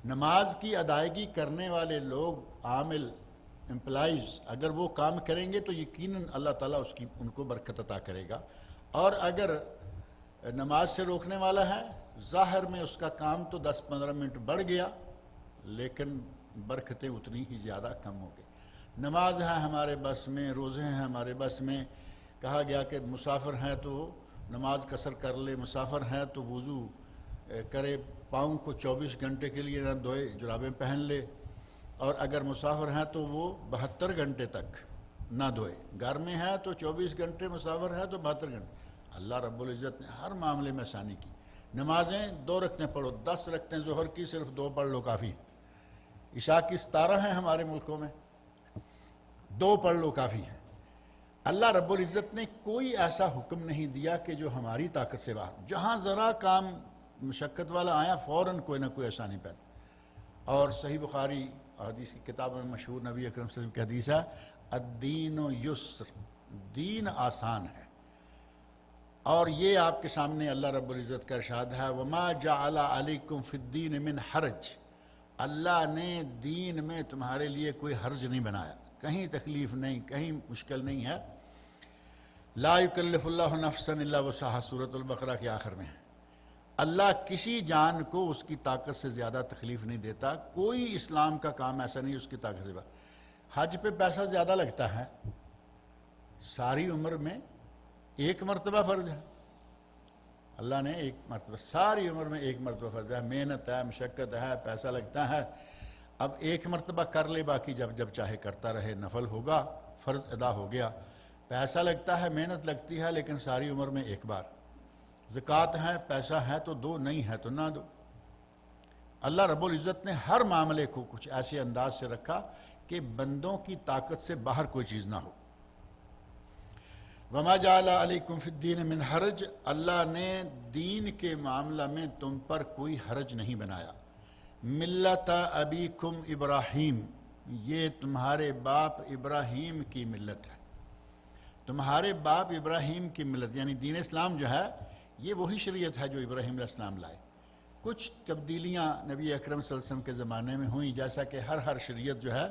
نماز کی ادائیگی کرنے والے لوگ، عامل، امپلائیز، اگر وہ کام کریں گے تو یقیناً اللہ تعالیٰ ان کو برکت عطا کرے گا، اور اگر نماز سے روکنے والا ہے، ظاہر میں اس کا کام تو 10-15 منٹ بڑھ گیا، لیکن برکتیں اتنی ہی زیادہ کم ہو گئی۔ نماز ہے ہمارے بس میں، روزے ہیں ہمارے بس میں، کہا گیا کہ مسافر ہیں تو نماز قصر کر لے، مسافر ہیں تو وضو کرے، پاؤں کو 24 گھنٹے کے لیے نہ دھوئے، جرابیں پہن لے، اور اگر مسافر ہیں تو وہ 72 گھنٹے تک نہ دھوئے، گھر میں ہے تو 24 گھنٹے، مسافر ہے تو 72 گھنٹے۔ اللہ رب العزت نے ہر معاملے میں آسانی کی۔ نمازیں 2 رکعتیں پڑھو، 10 رکعتیں ظہر کی صرف 2 پڑھ لو کافی ہیں۔ عشاء کی 17 ہیں ہمارے ملکوں میں، 2 پڑھ لو کافی ہیں۔ اللہ رب العزت نے کوئی ایسا حکم نہیں دیا کہ جو ہماری طاقت سے باہر، جہاں ذرا کام مشقت والا آیا فوراً کوئی نہ کوئی آسانی پیدا۔ اور صحیح بخاری حدیث کی کتاب میں مشہور نبی اکرم صلی اللہ علیہ وسلم کی حدیث ہے، الدین یسر، دین آسان ہے، اور یہ آپ کے سامنے اللہ رب العزت کا ارشاد ہے، وما جعل علیکم فی الدین من حرج، اللہ نے دین میں تمہارے لیے کوئی حرج نہیں بنایا، کہیں تکلیف نہیں، کہیں مشکل نہیں ہے۔ لا یکلف اللہ نفسا الا وسعها، سورۃ البقرہ کے آخر میں ہے، اللہ کسی جان کو اس کی طاقت سے زیادہ تکلیف نہیں دیتا، کوئی اسلام کا کام ایسا نہیں اس کی طاقت سے بڑھ۔ حج پہ پیسہ زیادہ لگتا ہے، ساری عمر میں 1 مرتبہ فرض ہے، اللہ نے 1 مرتبہ، ساری عمر میں 1 مرتبہ فرض ہے، محنت ہے، مشقت ہے، پیسہ لگتا ہے، اب 1 مرتبہ کر لے، باقی جب چاہے کرتا رہے، نفل ہوگا، فرض ادا ہو گیا۔ پیسہ لگتا ہے، محنت لگتی ہے، لیکن ساری عمر میں 1 بار۔ زکوٰۃ ہے، پیسہ ہے تو دو، نہیں ہے تو نہ دو۔ اللہ رب العزت نے ہر معاملے کو کچھ ایسے انداز سے رکھا کہ بندوں کی طاقت سے باہر کوئی چیز نہ ہو۔ وما جعل علیکم فی الدین من حرج، اللہ نے دین کے معاملہ میں تم پر کوئی حرج نہیں بنایا۔ ملت ابیکم ابراہیم، یہ تمہارے باپ ابراہیم کی ملت ہے، تمہارے باپ ابراہیم کی ملت، یعنی دین اسلام جو ہے یہ وہی شریعت ہے جو ابراہیم علیہ السلام لائے۔ کچھ تبدیلیاں نبی اکرم صلی اللہ علیہ وسلم کے زمانے میں ہوئیں، جیسا کہ ہر شریعت جو ہے،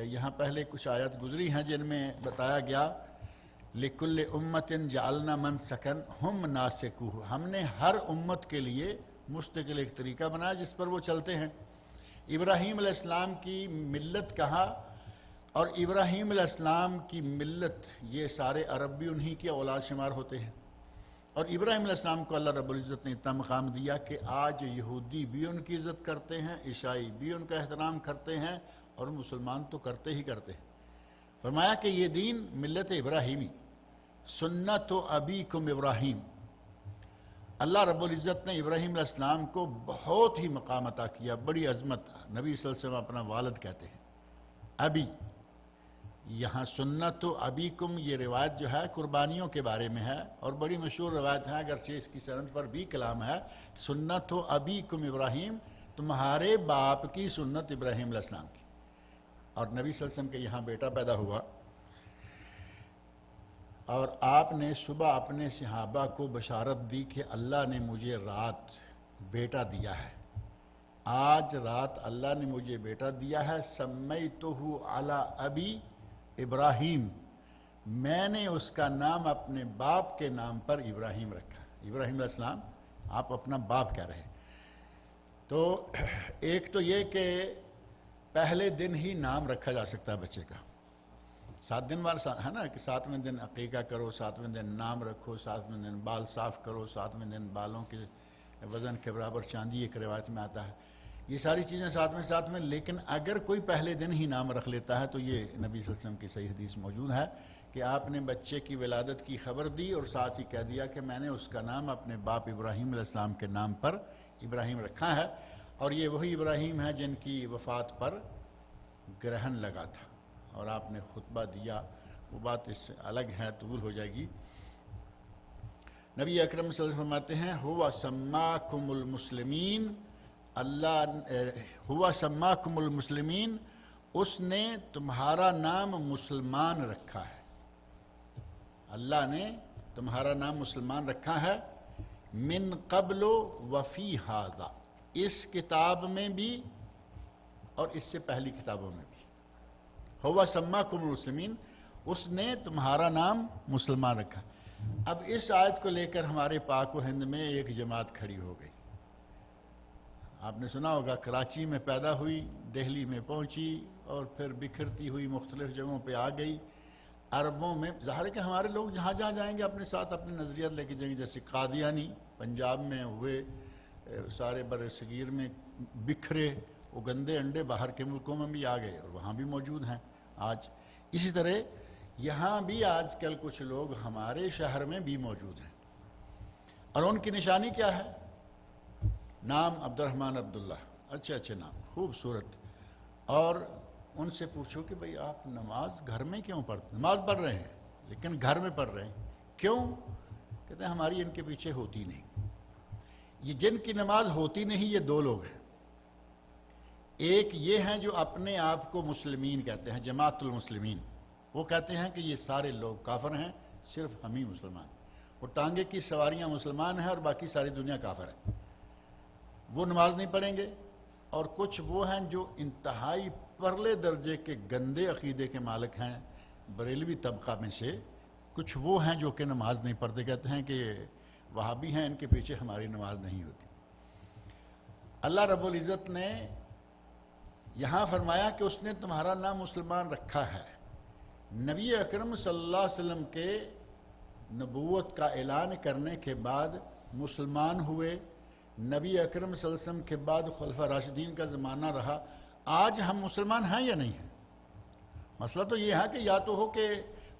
یہاں پہلے کچھ آیت گزری ہیں جن میں بتایا گیا لِكُلِّ أُمَّةٍ جَعَلْنَا مَنْسَكًا هُمْ نَاسِكُوهُ، ہم نے ہر امت کے لیے مستقل ایک طریقہ بنایا جس پر وہ چلتے ہیں۔ ابراہیم علیہ السلام کی ملت کہا، اور ابراہیم علیہ السلام کی ملت یہ سارے عرب بھی انہی کی اولاد شمار ہوتے ہیں، اور ابراہیم علیہ السلام کو اللہ رب العزت نے اتنا مقام دیا کہ آج یہودی بھی ان کی عزت کرتے ہیں، عیسائی بھی ان کا احترام کرتے ہیں، اور مسلمان تو کرتے ہی کرتے ہیں۔ فرمایا کہ یہ دین ملت ابراہیمی، سنت ابیکم ابراہیم۔ اللہ رب العزت نے ابراہیم علیہ السلام کو بہت ہی مقام عطا کیا، بڑی عظمت۔ نبی صلی اللہ علیہ وسلم اپنا والد کہتے ہیں ابی، یہاں سنت ابیکم یہ روایت جو ہے قربانیوں کے بارے میں ہے، اور بڑی مشہور روایت ہے، اگرچہ اس کی سند پر بھی کلام ہے۔ سنت ابیکم ابراہیم، تمہارے باپ کی سنت ابراہیم علیہ السلام کی۔ اور نبی صلی اللہ علیہ وسلم کے یہاں بیٹا پیدا ہوا، اور آپ نے صبح اپنے صحابہ کو بشارت دی کہ اللہ نے مجھے رات بیٹا دیا ہے، آج رات اللہ نے مجھے بیٹا دیا ہے، سمیتہ علی ابی ابراہیم، میں نے اس کا نام اپنے باپ کے نام پر ابراہیم رکھا۔ ابراہیم علیہ السلام آپ اپنا باپ کہہ رہے ہیں۔ تو ایک تو یہ کہ پہلے دن ہی نام رکھا جا سکتا ہے بچے کا، 7 دن بعد ہے نا کہ 7ویں دن عقیقہ کرو، 7ویں دن نام رکھو، 7ویں دن بال صاف کرو، 7ویں دن بالوں کے وزن کے برابر چاندی ایک روایت میں آتا ہے۔ یہ ساری چیزیں 7ویں، لیکن اگر کوئی پہلے دن ہی نام رکھ لیتا ہے تو یہ نبی صلی اللہ علیہ وسلم کی صحیح حدیث موجود ہے کہ آپ نے بچے کی ولادت کی خبر دی اور ساتھ ہی کہہ دیا کہ میں نے اس کا نام اپنے باپ ابراہیم علیہ السلام کے نام پر ابراہیم رکھا ہے، اور یہ وہی ابراہیم ہے جن کی وفات پر گرہن لگا تھا اور آپ نے خطبہ دیا، وہ بات اس سے الگ ہے، طول ہو جائے گی۔ نبی اکرم صلی اللہ علیہ وسلم فرماتے ہیں ہوا سماکم المسلمین، ہوا سماکم المسلمین، اس نے تمہارا نام مسلمان رکھا ہے، اللہ نے تمہارا نام مسلمان رکھا ہے، من قبل وفی ھذا، اس کتاب میں بھی اور اس سے پہلی کتابوں میں بھی۔ ہوا سماکم المسلمین، اس نے تمہارا نام مسلمان رکھا۔ اب اس آیت کو لے کر ہمارے پاک و ہند میں ایک جماعت کھڑی ہو گئی۔ آپ نے سنا ہوگا کراچی میں پیدا ہوئی، دہلی میں پہنچی، اور پھر بکھرتی ہوئی مختلف جگہوں پہ آ گئی۔ عربوں میں ظاہر ہے کہ ہمارے لوگ جہاں جہاں جائیں گے اپنے ساتھ اپنے نظریات لے کے جائیں گے، جیسے قادیانی پنجاب میں ہوئے، سارے بر صغیر میں بکھرے، وہ گندے انڈے باہر کے ملکوں میں بھی آ گئے اور وہاں بھی موجود ہیں آج۔ اسی طرح یہاں بھی آج کل کچھ لوگ ہمارے شہر میں بھی موجود ہیں، اور ان کی نشانی کیا ہے؟ نام عبد الرحمن عبداللہ، اچھے اچھے نام، خوبصورت، اور ان سے پوچھو کہ بھئی آپ نماز گھر میں کیوں پڑھتے؟ نماز پڑھ رہے ہیں لیکن گھر میں پڑھ رہے ہیں، کیوں؟ کہتے ہیں ہماری ان کے پیچھے ہوتی نہیں۔ یہ جن کی نماز ہوتی نہیں یہ 2 لوگ ہیں، ایک یہ ہیں جو اپنے آپ کو مسلمین کہتے ہیں، جماعت المسلمین، وہ کہتے ہیں کہ یہ سارے لوگ کافر ہیں، صرف ہم ہی مسلمان، وہ ٹانگے کی سواریاں مسلمان ہیں اور باقی ساری دنیا کافر ہے، وہ نماز نہیں پڑھیں گے۔ اور کچھ وہ ہیں جو انتہائی پرلے درجے کے گندے عقیدے کے مالک ہیں، بریلوی طبقہ میں سے کچھ وہ ہیں جو کہ نماز نہیں پڑھتے، کہتے ہیں کہ وہابی ہیں، ان کے پیچھے ہماری نماز نہیں ہوتی۔ اللہ رب العزت نے یہاں فرمایا کہ اس نے تمہارا نام مسلمان رکھا ہے۔ نبی اکرم صلی اللہ علیہ وسلم کے نبوت کا اعلان کرنے کے بعد مسلمان ہوئے، نبی اکرم صلی اللہ علیہ وسلم کے بعد خلفاء راشدین کا زمانہ رہا، آج ہم مسلمان ہیں یا نہیں ہیں؟ مسئلہ تو یہ ہے کہ یا تو ہو کہ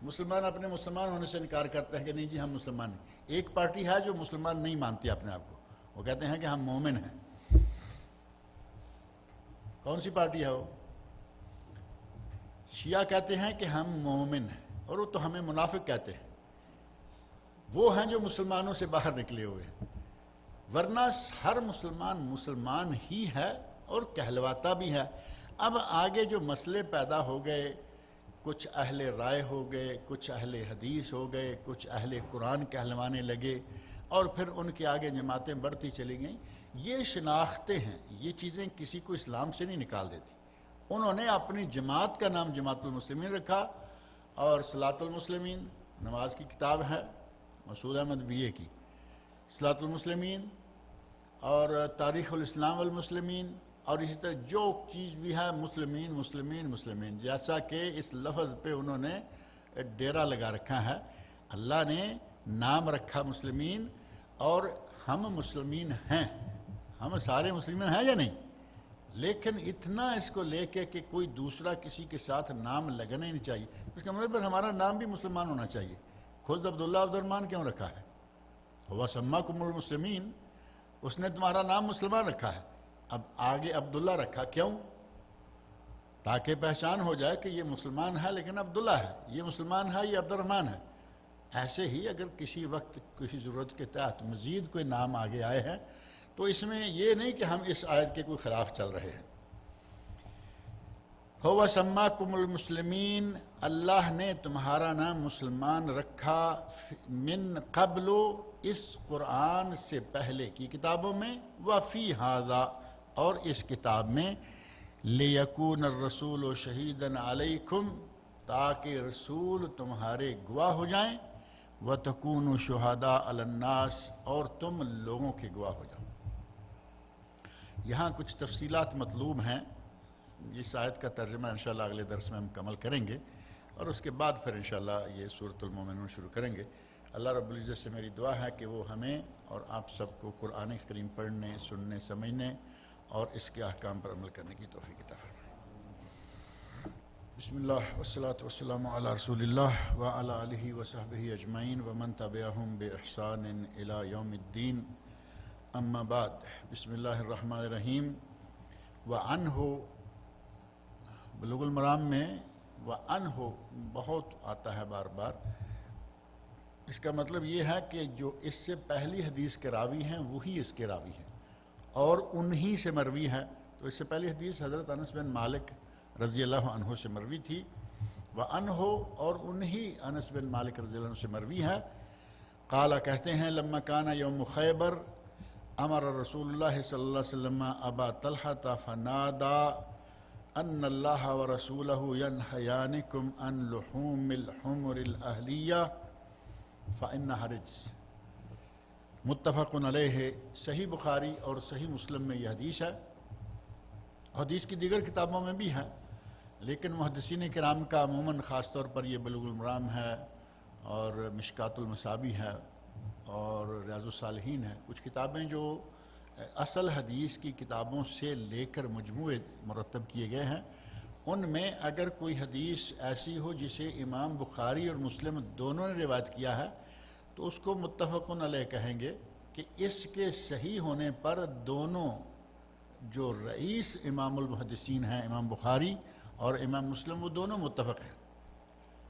مسلمان اپنے مسلمان ہونے سے انکار کرتے ہیں کہ نہیں جی ہم مسلمان ہیں، ایک پارٹی ہے جو مسلمان نہیں مانتی اپنے آپ کو، وہ کہتے ہیں کہ ہم مومن ہیں۔ کون سی پارٹی ہے وہ؟ شیعہ کہتے ہیں کہ ہم مومن ہیں، اور وہ تو ہمیں منافق کہتے ہیں، وہ ہیں جو مسلمانوں سے باہر نکلے ہوئے ہیں، ورنہ ہر مسلمان مسلمان ہی ہے اور کہلواتا بھی ہے۔ اب آگے جو مسئلے پیدا ہو گئے، کچھ اہل رائے ہو گئے، کچھ اہل حدیث ہو گئے، کچھ اہل قرآن کہلوانے لگے، اور پھر ان کے آگے جماعتیں بڑھتی چلی گئیں۔ یہ شناختیں ہیں، یہ چیزیں کسی کو اسلام سے نہیں نکال دیتی۔ انہوں نے اپنی جماعت کا نام جماعت المسلمین رکھا، اور صلاۃ المسلمین نماز کی کتاب ہے مسعود احمد BA کی، صلاۃ المسلمین اور تاریخ الاسلام والمسلمین، اور اسی طرح جو چیز بھی ہے مسلمین مسلمین مسلمین، جیسا کہ اس لفظ پہ انہوں نے ڈیرا لگا رکھا ہے۔ اللہ نے نام رکھا مسلمین، اور ہم مسلمین ہیں، ہم سارے مسلمان ہیں یا نہیں، لیکن اتنا اس کو لے کے کہ کوئی دوسرا کسی کے ساتھ نام لگنا ہی نہیں چاہیے۔ اس کا مطلب ہمارا نام بھی مسلمان ہونا چاہیے۔ خود عبداللہ عبد الرحمن کیوں رکھا ہے؟ ہوا سماکم المسلمین، اس نے تمہارا نام مسلمان رکھا ہے، اب آگے عبداللہ رکھا، کیوں؟ تاکہ پہچان ہو جائے کہ یہ مسلمان ہے لیکن عبداللہ ہے، یہ مسلمان ہے یہ عبد الرحمن ہے۔ ایسے ہی اگر کسی وقت کسی ضرورت کے تحت مزید کوئی نام آگے آئے ہیں تو اس میں یہ نہیں کہ ہم اس آیت کے کوئی خلاف چل رہے ہیں۔ هو سماکم المسلمین، اللہ نے تمہارا نام مسلمان رکھا، من قبل، اس قرآن سے پہلے کی کتابوں میں، وفی ھذا، اور اس کتاب میں، لیکون الرسول شہیدا علیکم، تاکہ رسول تمہارے گواہ ہو جائیں، وتکونوا شہداء علی الناس، اور تم لوگوں کے گواہ ہو جاؤ۔ یہاں کچھ تفصیلات مطلوب ہیں، اس آیت کا ترجمہ انشاءاللہ اگلے درس میں ہم مکمل کریں گے، اور اس کے بعد پھر انشاءاللہ یہ سورۃ المومنون شروع کریں گے۔ اللہ رب العزت سے میری دعا ہے کہ وہ ہمیں اور آپ سب کو قرآن کریم پڑھنے، سننے، سمجھنے اور اس کے احکام پر عمل کرنے کی توفیق عطا فرمائے۔ بسم اللہ والصلاة والسلام علی رسول اللہ وعلی آلہ وصحبہ اجمعین ومن تبعہم بإحسان الی یوم الدین، اما بعد، بسم اللہ الرحمن الرحیم۔ وعنہ، بلوغ المرام میں وعنہ بہت آتا ہے بار بار، اس کا مطلب یہ ہے کہ جو اس سے پہلی حدیث کے راوی ہیں وہی اس کے راوی ہیں اور انہی سے مروی ہے۔ تو اس سے پہلی حدیث حضرت انس بن مالک رضی اللہ عنہ سے مروی تھی، وعنہ، اور انہی انس بن مالک رضی اللہ عنہ سے مروی ہے۔ قال، کہتے ہیں، لما کان یوم خیبر امر رسول اللہ صلی اللہ علیہ وسلم ابا طلحہ فنادا ان اللہ ورسولہ ینہیانکم عن لحوم الحمر الاہلیہ فإنہا رجس، متفق علیہ۔ صحیح بخاری اور صحیح مسلم میں یہ حدیث ہے، حدیث کی دیگر کتابوں میں بھی ہے، لیکن محدثین کرام کا عموماً خاص طور پر یہ بلوغ المرام ہے اور مشکات المصابیح ہے اور ریاض الصالحین ہے، کچھ کتابیں جو اصل حدیث کی کتابوں سے لے کر مجموعے مرتب کیے گئے ہیں، ان میں اگر کوئی حدیث ایسی ہو جسے امام بخاری اور مسلم دونوں نے روایت کیا ہے تو اس کو متفق علیہ کہیں گے کہ اس کے صحیح ہونے پر دونوں جو رئیس امام المحدثین ہیں، امام بخاری اور امام مسلم، وہ دونوں متفق ہیں۔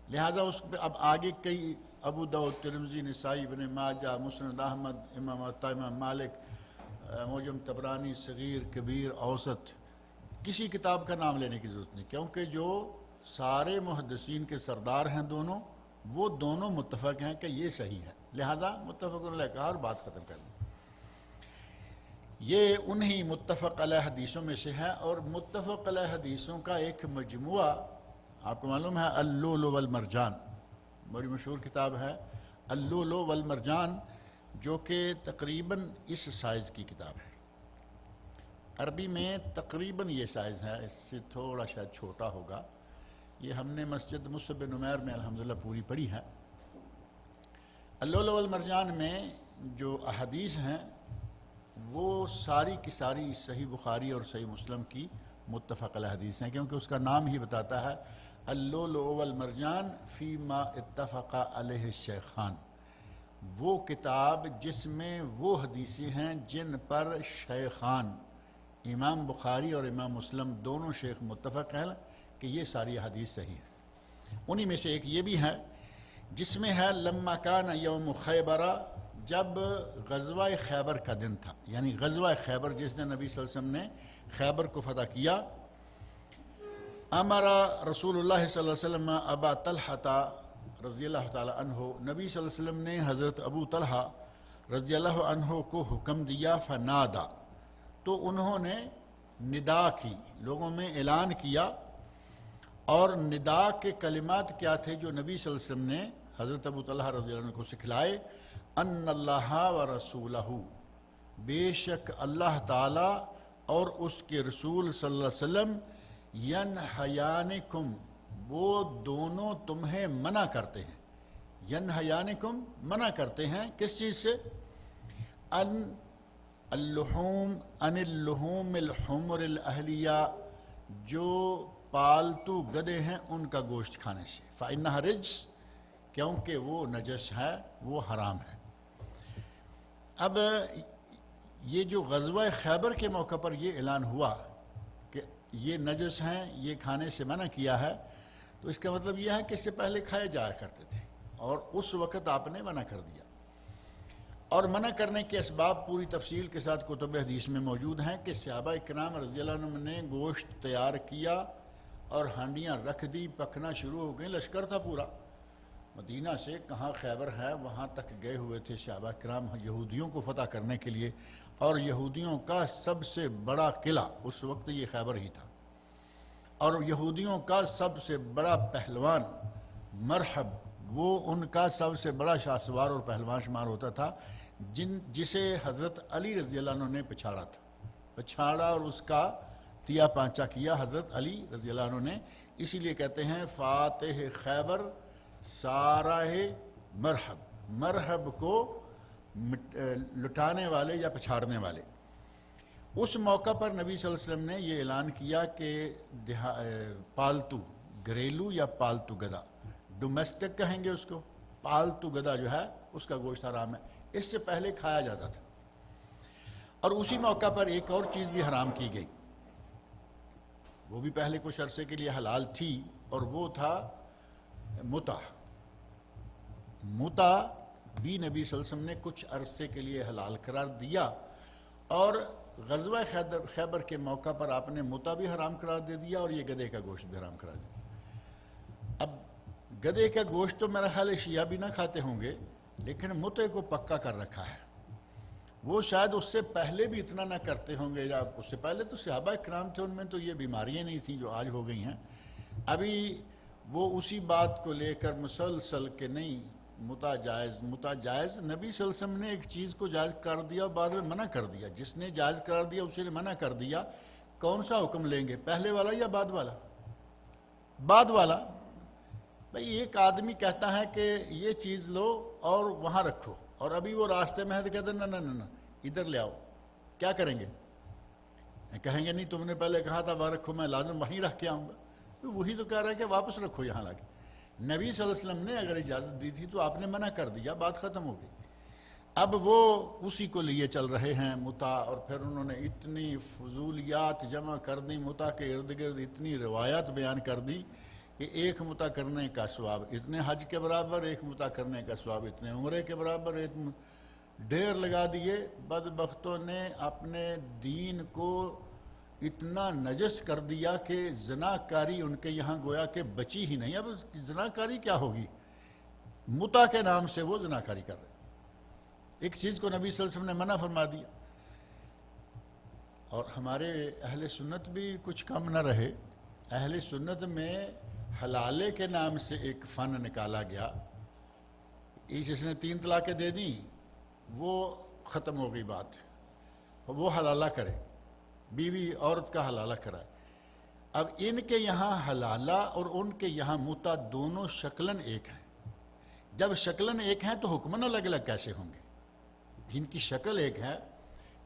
لہذا اس پہ اب آگے کئی ابو داؤد، ترمذی، نسائی، ابن ماجہ، مسند احمد، امام عطا، امام مالک، معجم طبرانی، صغیر، کبیر، اوسط، کسی کتاب کا نام لینے کی ضرورت نہیں، کیونکہ جو سارے محدثین کے سردار ہیں دونوں، وہ دونوں متفق ہیں کہ یہ صحیح ہے، لہذا متفق علیہ کہا اور بات ختم کر دی۔ یہ انہی متفق علیہ حدیثوں میں سے ہے، اور متفق علیہ حدیثوں کا ایک مجموعہ آپ کو معلوم ہے، اللؤلؤ والمرجان، بڑی مشہور کتاب ہے اللؤلؤ والمرجان، جو کہ تقریباً اس سائز کی کتاب ہے۔ عربی میں تقریباً یہ سائز ہے، اس سے تھوڑا شاید چھوٹا ہوگا۔ یہ ہم نے مسجد مصعب بن عمیر میں الحمدللہ پوری پڑھی ہے۔ اللؤلؤ والمرجان میں جو احادیث ہیں وہ ساری کی ساری صحیح بخاری اور صحیح مسلم کی متفق علیہ حدیث ہیں، کیونکہ اس کا نام ہی بتاتا ہے اللؤلؤ والمرجان فیما اتفق علیہ الشیخان، وہ کتاب جس میں وہ حدیثیں ہیں جن پر شیخان امام بخاری اور امام مسلم دونوں شیخ متفق ہیں کہ یہ ساری حدیث صحیح ہے۔ انہی میں سے ایک یہ بھی ہے جس میں ہے لما کان یوم خیبر، جب غزوہ خیبر کا دن تھا، یعنی غزوہ خیبر جس دن نبی صلی اللہ علیہ وسلم نے خیبر کو فتح کیا، امر رسول اللہ صلی اللہ علیہ وسلم ابا طلحہ رضی اللہ تعالی عنہ، نبی صلی اللہ علیہ وسلم نے حضرت ابو طلحہ رضی اللہ عنہ کو حکم دیا، فنادا، تو انہوں نے ندا کی، لوگوں میں اعلان کیا، اور ندا کے کلمات کیا تھے جو نبی صلی اللہ علیہ وسلم نے حضرت ابو طلحہ رضی اللہ عنہ کو سکھلائے ان اللہ و رسولہ، بے شک اللہ تعالیٰ اور اس کے رسول صلی اللہ علیہ وسلم ینہیانکم، وہ دونوں تمہیں منع کرتے ہیں، ینہیانکم منع کرتے ہیں کس چیز سے؟ ان اللحوم الحمر الاہلیہ، جو پالتو گدے ہیں ان کا گوشت کھانے سے، فإنہا رجس، کیونکہ وہ نجس ہے، وہ حرام ہے۔ اب یہ جو غزوہ خیبر کے موقع پر یہ اعلان ہوا کہ یہ نجس ہیں، یہ کھانے سے منع کیا ہے، تو اس کا مطلب یہ ہے کہ اس سے پہلے کھائے جایا کرتے تھے اور اس وقت آپ نے منع کر دیا۔ اور منع کرنے کے اسباب پوری تفصیل کے ساتھ کتب حدیث میں موجود ہیں کہ صحابہ کرام رضی اللہ عنہ نے گوشت تیار کیا اور ہانڈیاں رکھ دی، پکنا شروع ہو گئیں، لشکر تھا پورا، مدینہ سے کہاں خیبر ہے وہاں تک گئے ہوئے تھے صحابہ کرام یہودیوں کو فتح کرنے کے لیے، اور یہودیوں کا سب سے بڑا قلعہ اس وقت یہ خیبر ہی تھا، اور یہودیوں کا سب سے بڑا پہلوان مرحب، وہ ان کا سب سے بڑا شاہسوار اور پہلوان شمار ہوتا تھا، جسے حضرت علی رضی اللہ عنہ نے پچھاڑا اور اس کا تیا پانچا کیا حضرت علی رضی اللہ عنہ نے۔ اسی لیے کہتے ہیں فاتح خیبر سارہ مرحب، مرحب کو لٹانے والے یا پچھاڑنے والے۔ اس موقع پر نبی صلی اللہ علیہ وسلم نے یہ اعلان کیا کہ پالتو، گھریلو یا پالتو گدا، ڈومیسٹک کہیں گے اس کو، پالتو گدا جو ہے اس کا گوشت حرام ہے، اس سے پہلے کھایا جاتا تھا۔ اور اسی موقع پر ایک اور چیز بھی حرام کی گئی، وہ بھی پہلے کچھ عرصے کے لیے حلال تھی، اور وہ تھا متع۔ متع بھی نبی صلی اللہ علیہ وسلم نے کچھ عرصے کے لیے حلال قرار دیا، اور غزوہ خیبر کے موقع پر آپ نے متع بھی حرام قرار دے دیا اور یہ گدھے کا گوشت بھی حرام قرار دے دیا۔ اب گدھے کا گوشت تو میرا خیال ہے شیعہ بھی نہ کھاتے ہوں گے، لیکن متع کو پکا کر رکھا ہے، وہ شاید اس سے پہلے بھی اتنا نہ کرتے ہوں گے، یا اس سے پہلے تو صحابہ کرام تھے، ان میں تو یہ بیماریاں نہیں تھیں جو آج ہو گئی ہیں۔ ابھی وہ اسی بات کو لے کر مسلسل کہ نہیں متع جائز، متع جائز، نبی صلی اللہ علیہ وسلم نے ایک چیز کو جائز کر دیا اور بعد میں منع کر دیا، جس نے جائز قرار دیا اسے نے منع کر دیا، کون سا حکم لیں گے، پہلے والا یا بعد والا؟ بعد والا۔ بھئی ایک آدمی کہتا ہے کہ یہ چیز لو اور وہاں رکھو، اور ابھی وہ راستے میں ہے تو کہتے ہیں نہ نہ نہ ادھر لے آؤ، کیا کریں گے؟ کہیں گے نہیں تم نے پہلے کہا تھا وہاں رکھو، میں لازم وہیں رکھ کے آؤں گا، وہی تو کہہ رہا ہے کہ واپس رکھو یہاں لا کے۔ نبی صلی اللہ علیہ وسلم نے اگر اجازت دی تھی تو آپ نے منع کر دیا، بات ختم ہو گئی۔ اب وہ اسی کو لیے چل رہے ہیں متع، اور پھر انہوں نے اتنی فضولیات جمع کر دی متع کے ارد گرد، اتنی روایات بیان کر دی کہ ایک متع کرنے کا ثواب اتنے حج کے برابر، ایک متع کرنے کا ثواب اتنے عمرے کے برابر، ایک ڈھیر لگا دیے۔ بدبختوں نے اپنے دین کو اتنا نجس کر دیا کہ زناکاری ان کے یہاں گویا کہ بچی ہی نہیں۔ اب زناکاری کیا ہوگی؟ متع کے نام سے وہ زناکاری کر رہے، ایک چیز کو نبی صلی اللہ علیہ وسلم نے منع فرما دیا۔ اور ہمارے اہل سنت بھی کچھ کم نہ رہے، اہل سنت میں حلالے کے نام سے ایک فن نکالا گیا، جس نے 3 طلاقیں دے دیں وہ ختم ہو گئی بات، وہ حلالہ کرے، بیوی عورت کا حلالہ کرائے۔ اب ان کے یہاں حلالہ اور ان کے یہاں متع دونوں شکلاً ایک ہیں، جب شکلاً ایک ہیں تو حکماً الگ الگ کیسے ہوں گے؟ جن کی شکل ایک ہے،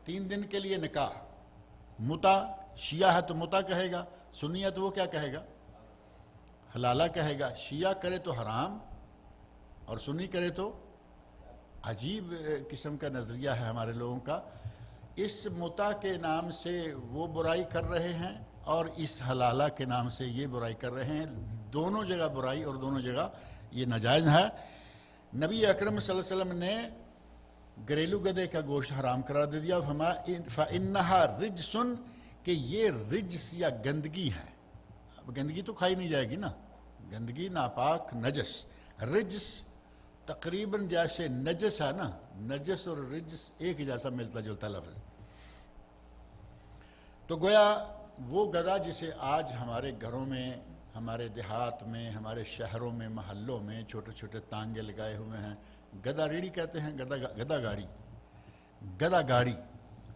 3 دن کے لیے نکاح، متع، شیعہ ہے تو متع کہے گا، سنی ہے تو وہ کیا کہے گا؟ حلالہ کہے گا۔ شیعہ کرے تو حرام اور سنی کرے تو، عجیب قسم کا نظریہ ہے ہمارے لوگوں کا۔ اس متع کے نام سے وہ برائی کر رہے ہیں اور اس حلالہ کے نام سے یہ برائی کر رہے ہیں، دونوں جگہ برائی اور دونوں جگہ یہ ناجائز ہے۔ نبی اکرم صلی اللہ علیہ وسلم نے گھریلو گدھے کا گوشت حرام قرار دے دیا، فَإِنَّهَا رِجْسٌ، کہ یہ رجس یا گندگی ہے۔ اب گندگی تو کھائی نہیں جائے گی نا، گندگی ناپاک، نجس۔ رجس تقریباً جیسے نجس ہے نا، نجس اور رجس ایک ہی جیسا ملتا جلتا لفظ۔ تو گویا وہ گدھا جسے آج ہمارے گھروں میں ہمارے دیہات میں، ہمارے شہروں میں، محلوں میں چھوٹے چھوٹے تانگے لگائے ہوئے ہیں، گدا ریڑھی کہتے ہیں، گدا گاڑی، گدا گاڑی،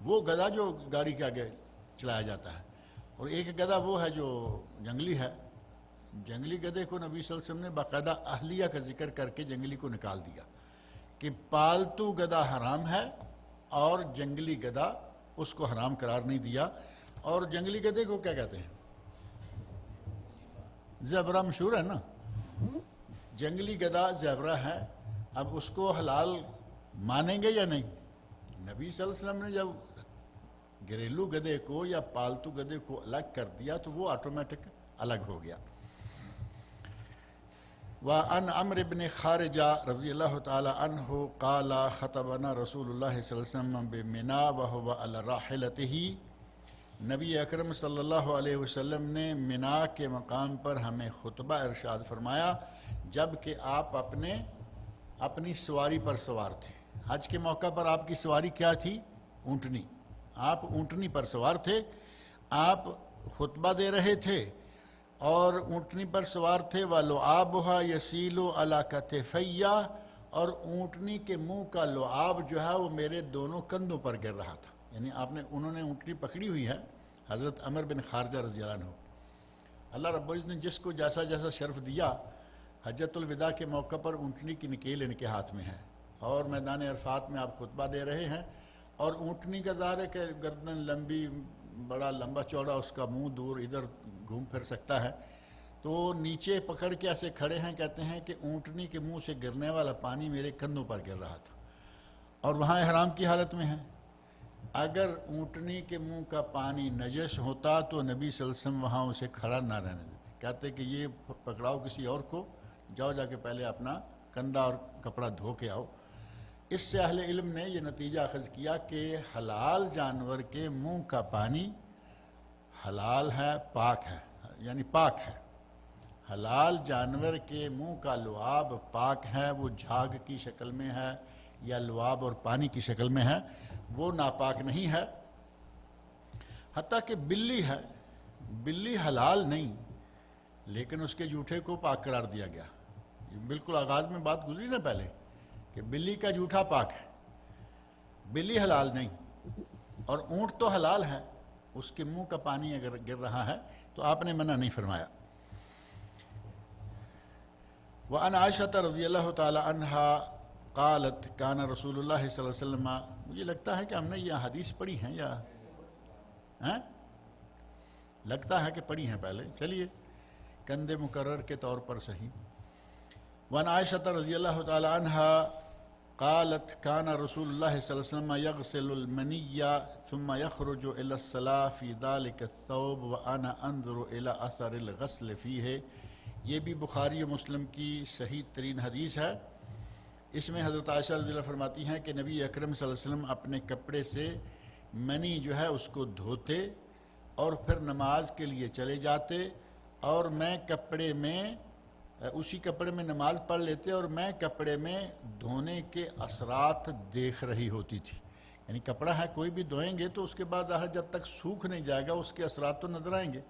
وہ گدا جو گاڑی کے آگے چلایا جاتا ہے، اور ایک گدا وہ ہے جو جنگلی ہے۔ جنگلی گدے کو نبی صلی اللہ علیہ وسلم نے باقاعدہ اہلیہ کا ذکر کر کے جنگلی کو نکال دیا کہ پالتو گدا حرام ہے اور جنگلی گدا اس کو حرام قرار نہیں دیا۔ اور جنگلی گدے کو کیا کہتے ہیں؟ زیبرا مشہور ہے نا، جنگلی گدا زیبرا ہے۔ اب اس کو حلال مانیں گے یا نہیں؟ نبی صلی اللہ علیہ وسلم نے جب گھریلو گدے کو یا پالتو گدے کو الگ کر دیا تو وہ آٹومیٹک الگ ہو گیا۔ وعن عمرو بن خارجہ رضی اللہ تعالی عنہ قال خطبنا رسول اللہ صلی اللہ علیہ وسلم بمنا وهو على راحلته، نبی اکرم صلی اللہ علیہ وسلم نے منا کے مقام پر ہمیں خطبہ ارشاد فرمایا جب کہ آپ اپنی سواری پر سوار تھے۔ حج کے موقع پر آپ کی سواری کیا تھی؟ اونٹنی۔ آپ اونٹنی پر سوار تھے، آپ خطبہ دے رہے تھے اور اونٹنی پر سوار تھے۔ وَلُعَابُهَا يَسِيلُ عَلَى كَتِفَيَّ، اور اونٹنی کے منہ کا لعاب جو ہے وہ میرے دونوں کندھوں پر گر رہا تھا، یعنی انہوں نے اونٹنی پکڑی ہوئی ہے، حضرت عمر بن خارجہ رضی اللہ عنہ۔ اللہ رب العزت نے جس کو جیسا جیسا شرف دیا، حجۃ الوداع کے موقع پر اونٹنی کی نکیل ان کے ہاتھ میں ہے اور میدان عرفات میں آپ خطبہ دے رہے ہیں، اور اونٹنی کا ظاہر ہے کہ گردن لمبی، بڑا لمبا چوڑا، اس کا منہ دور ادھر گھوم پھر سکتا ہے، تو نیچے پکڑ کے ایسے کھڑے ہیں، کہتے ہیں کہ اونٹنی کے منہ سے گرنے والا پانی میرے کندھوں پر گر رہا تھا، اور وہاں احرام کی حالت میں ہے۔ اگر اونٹنی کے منہ کا پانی نجس ہوتا تو نبی صلی اللہ علیہ وسلم وہاں اسے کھڑا نہ رہنے دیتے، کہتے کہ یہ پکڑاؤ کسی اور کو، جاؤ جا کے پہلے اپنا کندھا اور کپڑا دھو کے آؤ۔ اس سے اہل علم نے یہ نتیجہ اخذ کیا کہ حلال جانور کے منہ کا پانی حلال ہے، پاک ہے، یعنی پاک ہے۔ حلال جانور کے منہ کا لعاب پاک ہے، وہ جھاگ کی شکل میں ہے یا لعاب اور پانی کی شکل میں ہے، وہ ناپاک نہیں ہے۔ حتیٰ کہ بلی ہے، بلی حلال نہیں، لیکن اس کے جوٹھے کو پاک قرار دیا گیا۔ بالکل آغاز میں بات گزری نا پہلے کہ بلی کا جوٹھا پاک ہے، بلی حلال نہیں، اور اونٹ تو حلال ہے، اس کے منہ کا پانی اگر گر رہا ہے تو آپ نے منع نہیں فرمایا۔ وعن عائشہ رضی اللہ تعالی عنہا قالت کان رسول اللہ صلی اللہ علیہ وسلم، مجھے لگتا ہے کہ ہم نے یہ حدیث پڑھی ہیں یا لگتا ہے کہ پڑھی ہیں پہلے، چلیے کند مکرر کے طور پر صحیح۔ وعن عائشہ رضی اللہ تعالی عنہا قالت کان رسول اللہ صلی اللہ علیہ وسلم یغسل المنی ثم یخرج الی الصلاة فی ذلک الثوب وانا انظر الی اثر الغسل فیہ۔ یہ بھی بخاری و مسلم کی صحیح ترین حدیث ہے۔ اس میں حضرت عائشہ رضی اللہ فرماتی ہیں کہ نبی اکرم صلی اللہ علیہ وسلم اپنے کپڑے سے منی جو ہے اس کو دھوتے اور پھر نماز کے لیے چلے جاتے، اور میں کپڑے میں اسی کپڑے میں نماز پڑھ لیتے، اور میں کپڑے میں دھونے کے اثرات دیکھ رہی ہوتی تھی۔ یعنی کپڑا ہے کوئی بھی دھوئیں گے تو اس کے بعد جب تک سوکھ نہیں جائے گا اس کے اثرات تو نظر آئیں گے،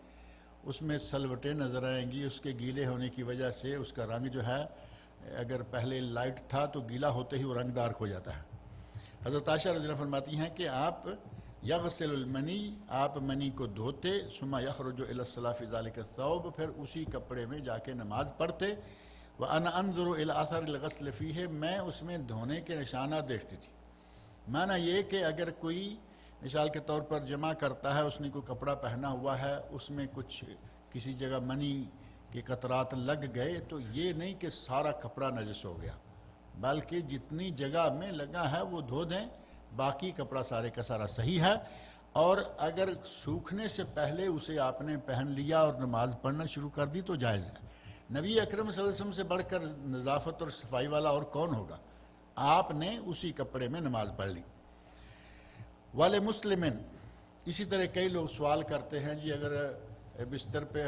اس میں سلوٹیں نظر آئیں گی، اس کے گیلے ہونے کی وجہ سے اس کا رنگ جو ہے اگر پہلے لائٹ تھا تو گیلا ہوتے ہی وہ رنگ ڈارک ہو جاتا ہے۔ حضرت عائشہ رضی اللہ فرماتی ہیں کہ آپ یغسل المنی، آپ منی کو دھوتے، ثم یخرج الی الصلاة فی ذلک الثوب، پھر اسی کپڑے میں جا کے نماز پڑھتے، وانا انظر الی اثر الغسل فیہ، میں اس میں دھونے کے نشانات دیکھتی تھی۔ معنی یہ کہ اگر کوئی مثال کے طور پر جمع کرتا ہے، اس نے کوئی کپڑا پہنا ہوا ہے، اس میں کچھ کسی جگہ منی کے قطرات لگ گئے تو یہ نہیں کہ سارا کپڑا نجس ہو گیا، بلکہ جتنی جگہ میں لگا ہے وہ دھو دیں، باقی کپڑا سارے کا سارا صحیح ہے۔ اور اگر سوکھنے سے پہلے اسے آپ نے پہن لیا اور نماز پڑھنا شروع کر دی تو جائز ہے۔ نبی اکرم صلی اللہ علیہ وسلم سے بڑھ کر نظافت اور صفائی والا اور کون ہوگا؟ آپ نے اسی کپڑے میں نماز پڑھ لی۔ والے مسلمن، اسی طرح کئی لوگ سوال کرتے ہیں جی اگر بستر پہ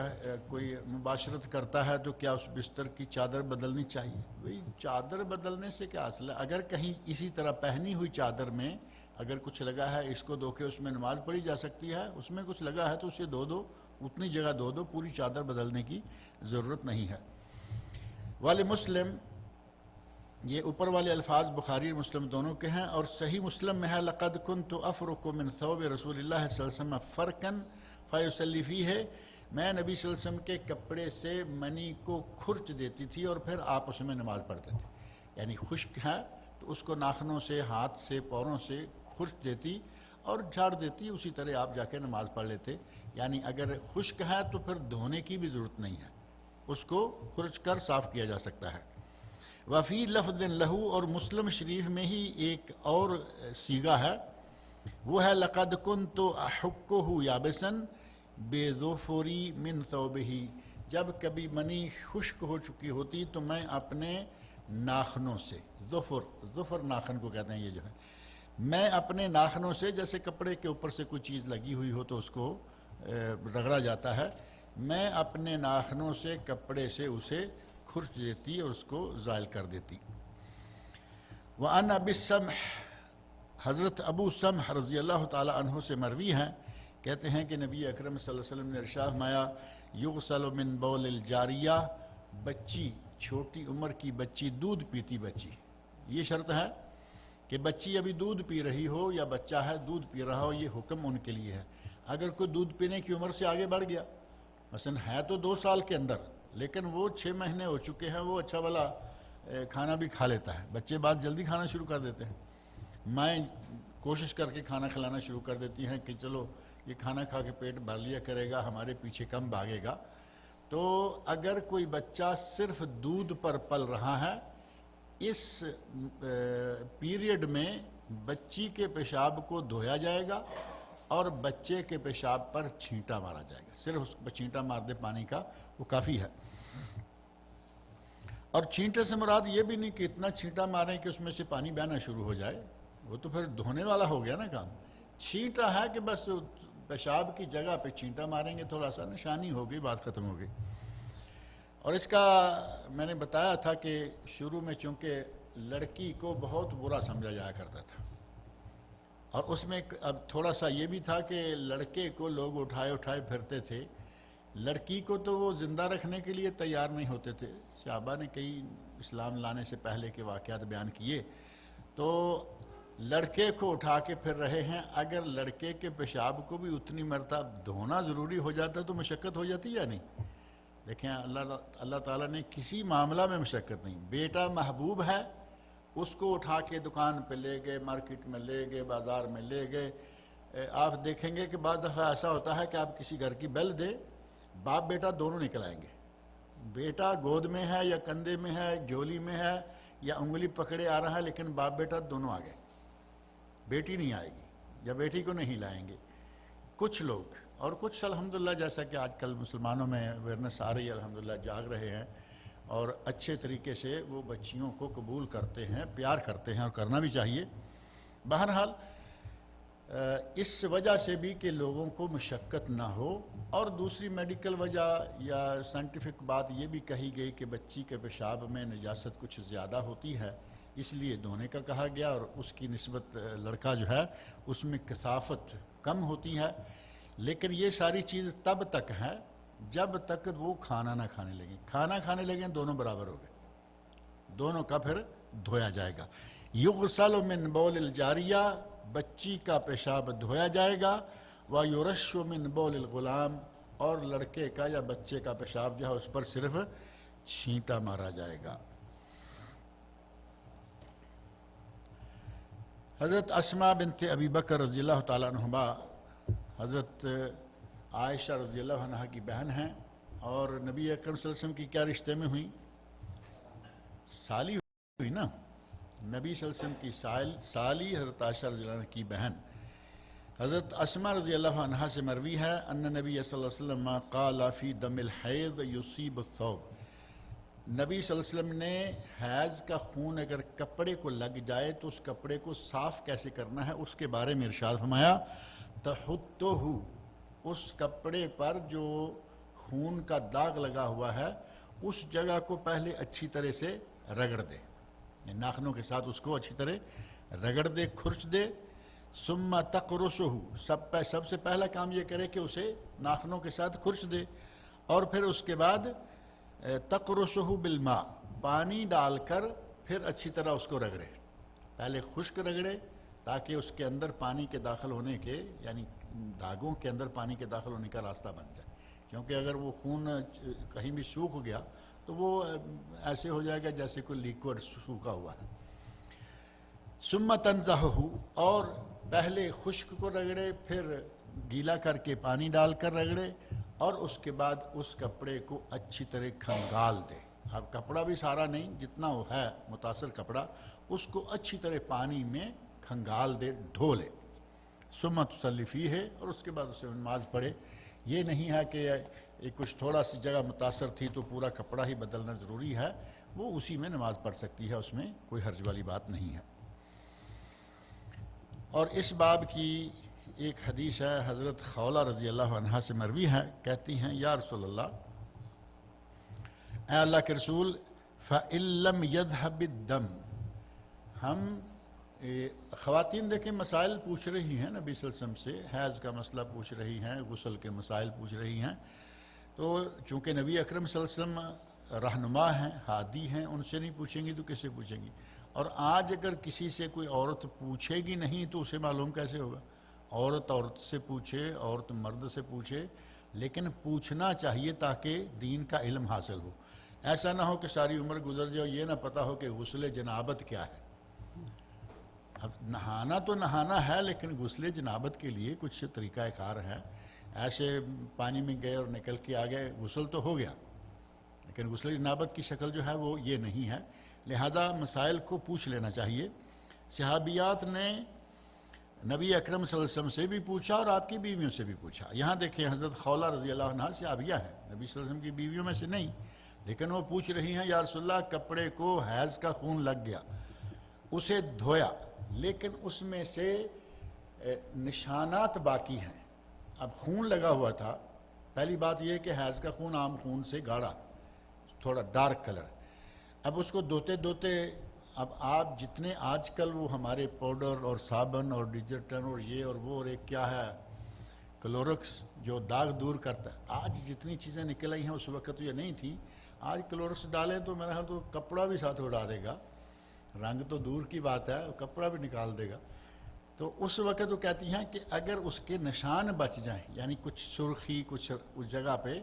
کوئی مباشرت کرتا ہے تو کیا اس بستر کی چادر بدلنی چاہیے؟ بھئی چادر بدلنے سے کیا اصل ہے؟ اگر کہیں اسی طرح پہنی ہوئی چادر میں اگر کچھ لگا ہے، اس کو دھو کے اس میں نماز پڑھی جا سکتی ہے، اس میں کچھ لگا ہے تو اسے دھو دو، اتنی جگہ دھو دو، پوری چادر بدلنے کی ضرورت نہیں ہے۔ والے مسلم، یہ اوپر والے الفاظ بخاری اور مسلم دونوں کے ہیں، اور صحیح مسلم میں ہے لقد كنت افرق من ثوب رسول اللہ صلی اللہ علیہ وسلم فرقا فیصلی فیہ، میں نبی صلی اللہ علیہ وسلم کے کپڑے سے منی کو کھرچ دیتی تھی اور پھر آپ اس میں نماز پڑھتے تھے۔ یعنی خشک ہے تو اس کو ناخنوں سے، ہاتھ سے، پوروں سے کھرچ دیتی اور جھاڑ دیتی، اسی طرح آپ جا کے نماز پڑھ لیتے۔ یعنی اگر خشک ہے تو پھر دھونے کی بھی ضرورت نہیں ہے، اس کو کھرچ کر صاف کیا جا سکتا ہے۔ وفی لفظ لہو، اور مسلم شریف میں ہی ایک اور صیغہ ہے، وہ ہے لقد كنت احکہ یابسا بظفری من ثوبہ، جب کبھی منی خشک ہو چکی ہوتی تو میں اپنے ناخنوں سے، ظفر ناخن کو کہتے ہیں یہ جو ہے، میں اپنے ناخنوں سے، جیسے کپڑے کے اوپر سے کوئی چیز لگی ہوئی ہو تو اس کو رگڑا جاتا ہے، میں اپنے ناخنوں سے کپڑے سے اسے کھرچ دیتی اور اس کو زائل کر دیتی۔ وعن ابی السمح، حضرت ابو سمح رضی اللہ تعالی عنہ سے مروی ہیں، کہتے ہیں کہ نبی اکرم صلی اللہ علیہ وسلم نے ارشاد فرمایا یغسل من بول الجاریہ، بچی، چھوٹی عمر کی بچی، دودھ پیتی بچی، یہ شرط ہے کہ بچی ابھی دودھ پی رہی ہو یا بچہ ہے دودھ پی رہا ہو، یہ حکم ان کے لیے ہے۔ اگر کوئی دودھ پینے کی عمر سے آگے بڑھ گیا، مثلا ہے تو 2 سال کے اندر لیکن وہ 6 مہینے ہو چکے ہیں، وہ اچھا والا کھانا بھی کھا لیتا ہے، بچے بعد جلدی کھانا شروع کر دیتے ہیں، مائیں کوشش کر کے کھانا کھلانا شروع کر دیتی ہیں کہ چلو یہ کھانا کھا کے پیٹ بھر لیا کرے گا، ہمارے پیچھے کم بھاگے گا۔ تو اگر کوئی بچہ صرف دودھ پر پل رہا ہے، اس پیریڈ میں بچی کے پیشاب کو دھویا جائے گا اور بچے کے پیشاب پر چھینٹا مارا جائے گا، صرف اس کو چھینٹا مار دے پانی کا وہ کافی ہے۔ اور چھینٹے سے مراد یہ بھی نہیں کہ اتنا چھینٹا ماریں کہ اس میں سے پانی بہنا شروع ہو جائے، وہ تو پھر دھونے والا ہو گیا نا کام۔ چھینٹا ہے کہ بس پیشاب کی جگہ پہ چھینٹا ماریں گے، تھوڑا سا نشانی ہوگی، بات ختم ہوگی۔ اور اس کا میں نے بتایا تھا کہ شروع میں چونکہ لڑکی کو بہت برا سمجھا جایا کرتا تھا، اور اس میں اب تھوڑا سا یہ بھی تھا کہ لڑکے کو لوگ اٹھائے پھرتے تھے، لڑکی کو تو وہ زندہ رکھنے کے لیے تیار نہیں ہوتے تھے۔ صحابہ نے کئی اسلام لانے سے پہلے کے واقعات بیان کیے، تو لڑکے کو اٹھا کے پھر رہے ہیں، اگر لڑکے کے پیشاب کو بھی اتنی مرتبہ دھونا ضروری ہو جاتا تو مشقت ہو جاتی یا نہیں؟ دیکھیں اللہ تعالیٰ نے کسی معاملہ میں مشقت نہیں۔ بیٹا محبوب ہے، اس کو اٹھا کے دکان پہ لے گئے، مارکیٹ میں لے گئے، بازار میں لے گئے۔ آپ دیکھیں گے کہ بعض دفعہ ایسا ہوتا ہے کہ آپ کسی گھر کی بیل دیں، باپ بیٹا دونوں نکل آئیں گے، بیٹا گود میں ہے یا کندھے میں ہے، جھولی میں ہے یا انگلی پکڑے آ رہا ہے، لیکن باپ بیٹا دونوں آ گئے، بیٹی نہیں آئے گی یا بیٹی کو نہیں لائیں گے۔ کچھ لوگ، اور کچھ الحمدللہ جیسا کہ آج کل مسلمانوں میں اویئرنیس آ رہی ہے، الحمدللہ جاگ رہے ہیں اور اچھے طریقے سے وہ بچیوں کو قبول کرتے ہیں، پیار کرتے ہیں، اور کرنا بھی چاہیے۔ بہرحال اس وجہ سے بھی کہ لوگوں کو مشقت نہ ہو، اور دوسری میڈیکل وجہ یا سائنٹیفک بات یہ بھی کہی گئی کہ بچی کے پیشاب میں نجاست کچھ زیادہ ہوتی ہے، اس لیے دھونے کا کہا گیا، اور اس کی نسبت لڑکا جو ہے اس میں کثافت کم ہوتی ہے۔ لیکن یہ ساری چیز تب تک ہے جب تک وہ کھانا نہ کھانے لگیں، کھانا کھانے لگیں دونوں برابر ہو گئے، دونوں کا پھر دھویا جائے گا۔ یغسل من بول الجاریہ، بچی کا پیشاب دھویا جائے گا، وَيُرَشُّ مِن بول الغلام، اور لڑکے کا یا بچے کا پیشاب جو ہے اس پر صرف چھینٹا مارا جائے گا۔ حضرت اسماء بنت ابی بکر رضی اللہ تعالیٰ عنہما حضرت عائشہ رضی اللہ عنہ کی بہن ہیں، اور نبی اکرم صلی اللہ علیہ وسلم کی کیا رشتے میں ہوئی؟ سالی ہوئی نا، نبی صلی اللہ علیہ وسلم کی سالی حضرت عائشہ رضی اللہ عنہ کی بہن۔ حضرت اسماء رضی اللہ عنہ سے مروی ہے ان نبی صلی اللہ علیہ وسلم قال فی دم الحیض یصیب الثوب، نبی صلی اللہ علیہ وسلم نے حیض کا خون اگر کپڑے کو لگ جائے تو اس کپڑے کو صاف کیسے کرنا ہے اس کے بارے میں ارشاد فرمایا تحتہ، اس کپڑے پر جو خون کا داغ لگا ہوا ہے اس جگہ کو پہلے اچھی طرح سے رگڑ دے، ناخنوں کے ساتھ اس کو اچھی طرح رگڑ دے، کھرچ دے۔ ثم تقرصہ، سب سے پہلا کام یہ کرے کہ اسے ناخنوں کے ساتھ کھرچ دے، اور پھر اس کے بعد تقرصہ بالماء، پانی ڈال کر پھر اچھی طرح اس کو رگڑے، پہلے خشک رگڑے تاکہ اس کے اندر پانی کے داخل ہونے کے، یعنی داغوں کے اندر پانی کے داخل ہونے کا راستہ بن جائے، کیونکہ اگر وہ خون کہیں بھی سوکھ گیا تو وہ ایسے ہو جائے گا جیسے کوئی لیکوڈ سوکھا ہوا ہے۔ ثم تنزہہ، اور پہلے خشک کو رگڑے، پھر گیلا کر کے پانی ڈال کر رگڑے، اور اس کے بعد اس کپڑے کو اچھی طرح کھنگال دے۔ اب کپڑا بھی سارا نہیں، جتنا وہ ہے متاثر کپڑا، اس کو اچھی طرح پانی میں کھنگال دے، دھو لے۔ ثم تصلی فیہ، اور اس کے بعد اسے نماز پڑھے۔ یہ نہیں ہے کہ کچھ تھوڑا سی جگہ متاثر تھی تو پورا کپڑا ہی بدلنا ضروری ہے، وہ اسی میں نماز پڑھ سکتی ہے، اس میں کوئی حرج والی بات نہیں ہے۔ اور اس باب کی ایک حدیث ہے، حضرت خولہ رضی اللہ عنہا سے مروی ہے، کہتی ہیں یا رسول اللہ، اے اللہ کے رسول، فَإِن لَّمْ يَذْهَبِ الدَّمُ، ہم خواتین دیکھیں مسائل پوچھ رہی ہیں نبی صلی اللہ علیہ وسلم سے، حیض کا مسئلہ پوچھ رہی ہیں، غسل کے مسائل پوچھ رہی ہیں، تو چونکہ نبی اکرم صلی اللہ علیہ وسلم رہنما ہیں، ہادی ہیں، ان سے نہیں پوچھیں گی تو کس سے پوچھیں گی؟ اور آج اگر کسی سے کوئی عورت پوچھے گی نہیں تو اسے معلوم کیسے ہوگا؟ عورت عورت سے پوچھے، عورت مرد سے پوچھے، لیکن پوچھنا چاہیے تاکہ دین کا علم حاصل ہو۔ ایسا نہ ہو کہ ساری عمر گزر جائے یہ نہ پتہ ہو کہ غسل جنابت کیا ہے۔ اب نہانا تو نہانا ہے، لیکن غسل جنابت کے لیے کچھ طریقہ کار ہے۔ ایسے پانی میں گئے اور نکل کے آ گئے، غسل تو ہو گیا، لیکن غسل جنابت کی شکل جو ہے وہ یہ نہیں ہے، لہذا مسائل کو پوچھ لینا چاہیے۔ صحابیات نے نبی اکرم صلی اللہ علیہ وسلم سے بھی پوچھا اور آپ کی بیویوں سے بھی پوچھا۔ یہاں دیکھیں حضرت خولہ رضی اللہ عنہا صحابیہ ہے، نبی صلی اللہ علیہ وسلم کی بیویوں میں سے نہیں، لیکن وہ پوچھ رہی ہیں یا رسول اللہ کپڑے کو حیض کا خون لگ گیا، اسے دھویا، لیکن اس میں سے نشانات باقی ہیں۔ اب خون لگا ہوا تھا، پہلی بات یہ کہ حیض کا خون عام خون سے گاڑھا، تھوڑا ڈارک کلر، اب اس کو دھوتے دھوتے، اب آپ جتنے آج کل وہ ہمارے پاؤڈر اور صابن اور ڈٹرجنٹ اور یہ اور وہ اور ایک کیا ہے کلورکس جو داغ دور کرتا ہے، آج جتنی چیزیں نکل آئی ہیں اس وقت یہ نہیں تھی۔ آج کلورکس ڈالیں تو میرا خیال تو کپڑا بھی ساتھ اڑا دے گا، رنگ تو دور کی بات ہے، کپڑا بھی نکال دے گا۔ تو اس وقت وہ کہتی ہیں کہ اگر اس کے نشان بچ جائیں، یعنی کچھ سرخی کچھ اس جگہ پہ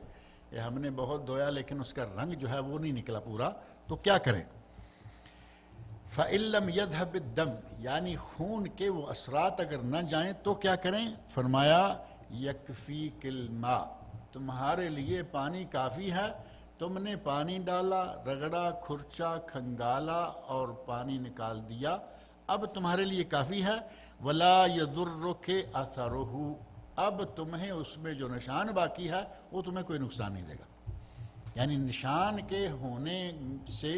ہم نے بہت دھویا لیکن اس کا رنگ جو ہے وہ نہیں نکلا پورا، تو کیا کریں؟ فَإِن لَّمْ يَذْهَبِ الدَّمُ، یعنی خون کے وہ اثرات اگر نہ جائیں تو کیا کریں؟ فرمایا یکفیک الماء، تمہارے لیے پانی کافی ہے، تم نے پانی ڈالا، رگڑا، کھرچا، کھنگالا اور پانی نکال دیا، اب تمہارے لیے کافی ہے۔ وَلَا يَضُرُّكَ أَثَرُهُ، اب تمہیں اس میں جو نشان باقی ہے وہ تمہیں کوئی نقصان نہیں دے گا۔ یعنی نشان کے ہونے سے